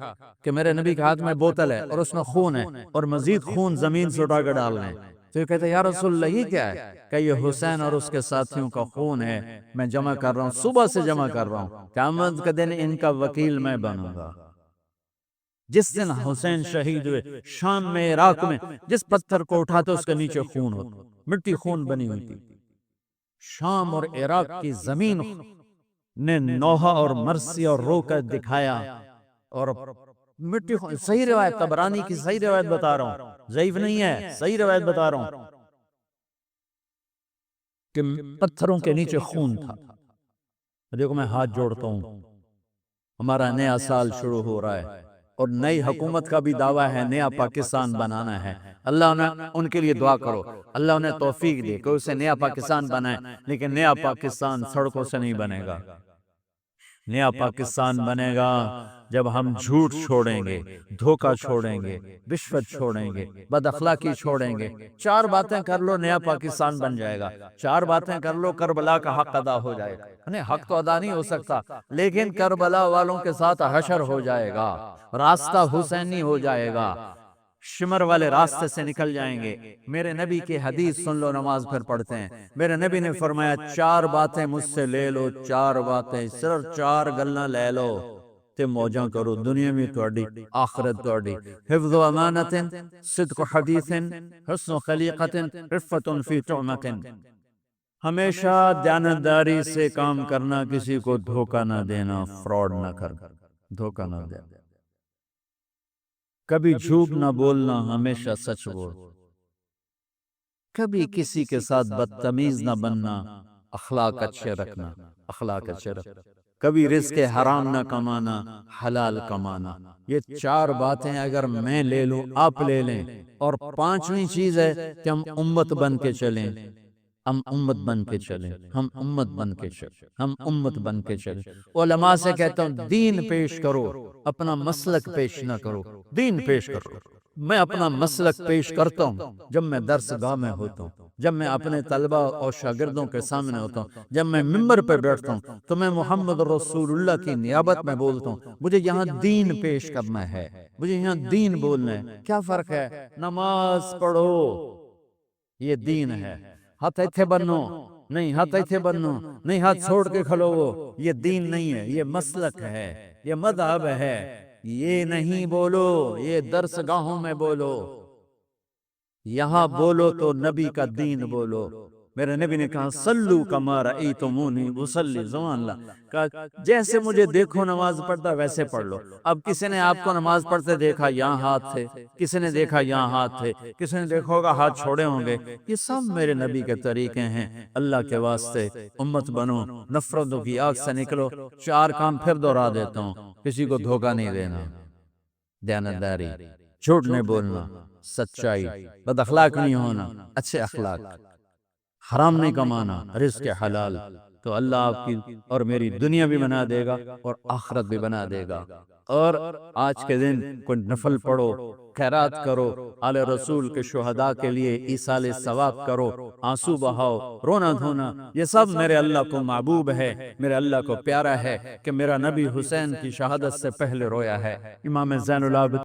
کہ میرے نبی کے ہاتھ میں بوتل ہے اور اس میں خون ہے اور مزید خون زمین سے اٹھا کر ڈالنا ہے، تو یہ کہتے ہیں یا رسول اللہ یہ کیا ہے؟ کہ یہ حسین اور اس کے ساتھیوں کا خون ہے، میں جمع کر رہا ہوں، صبح سے جمع کر رہا ہوں، قیامت کے دن ان کا وکیل میں بنوں گا۔ جس دن حسین شہید ہوئے شام میں، عراق میں، جس پتھر کو اٹھاتے اس کے نیچے خون ہوتا، مٹی خون بنی ہوئی تھی۔ شام اور عراق کی زمین نے نوحہ اور مرسی اور رو کر دکھایا، اور مٹی خون، صحیح روایت، طبرانی کی صحیح روایت بتا رہا ہوں، ضعیف نہیں ہے، صحیح روایت بتا رہا ہوں۔ کہ پتھروں کے نیچے خون تھا۔ دیکھو میں ہاتھ جوڑتا ہوں، ہمارا نیا سال شروع ہو رہا ہے اور نئی حکومت کا بھی دعویٰ ہے، نیا پاکستان بنانا ہے۔ اللہ ان کے لیے دعا کرو، اللہ انہیں توفیق دے کہ اسے نیا پاکستان بنائے، لیکن نیا پاکستان سڑکوں سے نہیں بنے گا۔ نیا پاکستان بنے گا جب ہم جھوٹ چھوڑیں گے، دھوکہ چھوڑیں گے، رشوت چھوڑیں گے، بد اخلاقی چھوڑیں گے۔ 4 باتیں کر لو نیا پاکستان بن جائے گا، 4 باتیں کر لو کربلا کا حق ادا ہو جائے گا۔ نہیں، حق تو ادا نہیں ہو سکتا، لیکن کربلا والوں کے ساتھ حشر ہو جائے گا، راستہ حسینی ہو جائے گا، شمر والے راستے سے نکل جائیں گے۔ میرے نبی کی حدیث سن لو، نماز پھر پڑھتے ہیں۔ میرے نبی نے فرمایا 4 باتیں مجھ سے لے لو، 4 باتیں، صرف 4 گلاں لے لو تے موجاں کرو، دنیا میں تہاڈی آخرت تہاڈی۔ حفظ و امانت، صدق حدیث، حسن خلیقت، رفت فی طعمت۔ ہمیشہ دیانتداری سے کام کرنا، کسی کو دھوکہ نہ دینا، فراڈ نہ کرنا، دھوکہ نہ دینا، کبھی جھوٹ نہ بولنا، ہمیشہ سچ بول، کبھی کسی کے ساتھ بدتمیز نہ بننا، اخلاق اچھے رکھنا، اخلاق اچھے رکھنا، کبھی رزق حرام نہ کمانا، حلال کمانا۔ یہ 4 باتیں اگر میں لے لوں، آپ لے لیں، اور 5ویں چیز ہے کہ ہم امت بن کے چلیں، ہم امت بن کے چلیں، ہم امت بن کے چلیں، ہم امت بن کے چلیں۔ علماء سے کہتا ہوں دین پیش کرو، اپنا مسلک پیش نہ کرو، دین پیش کرو۔ میں اپنا مسلک پیش کرتا ہوں جب میں درس گاہ میں ہوتا ہوں، جب میں اپنے طلبہ اور شاگردوں کے سامنے ہوتا ہوں، جب میں ممبر پہ بیٹھتا ہوں تو میں محمد رسول اللہ کی نیابت میں بولتا ہوں، مجھے یہاں دین پیش کرنا ہے، مجھے یہاں دین بولنا ہے۔ کیا فرق ہے؟ نماز پڑھو، یہ دین ہے۔ ہاتھ ایتھے بنو، نہیں ہاتھ ایتھے بنو، نہیں ہاتھ چھوڑ کے کھلو، یہ دین نہیں ہے، یہ مسلک ہے، یہ مذہب ہے۔ یہ نہیں بولو، یہ درس گاہوں میں بولو، یہاں بولو تو نبی کا دین بولو۔ میرے نبی نے کہا صلو کما رأیتمونی اصلی، سبحان اللہ، کہا جیسے مجھے دیکھو نماز پڑھتا ویسے پڑھ لو۔ اب کسی نے آپ کو نماز پڑھتے دیکھا، یہاں ہاتھ تھے، کسی نے دیکھا یہاں ہاتھ تھے، کسی نے دیکھا ہوگا ہاتھ چھوڑے ہوں گے۔ یہ سب میرے نبی کے طریقے ہیں۔ اللہ کے واسطے امت بنو، نفرتوں کی آگ سے نکلو۔ 4 کام پھر دہرا دیتا ہوں، کسی کو دھوکہ نہیں دینا، دیانتداری، جھوٹ نہیں بولنا، سچائی، بد اخلاق نہیں ہونا، اچھے اخلاق، حرام نہیں کمانا، رزق حلال، تو اللہ آپ کی اور میری دنیا بھی بنا دے گا اور آخرت بھی بنا دے گا۔ اور آج کے دن کوئی نفل پڑھو، خیرات کرو، آل رسول کے شہداء کے لیے ایصال ثواب کرو، آنسو بہاؤ، رونا دھونا، یہ سب میرے اللہ کو محبوب ہے، میرے اللہ کو پیارا ہے کہ میرا نبی حسین کی شہادت سے پہلے رویا ہے۔ امام زین العابدین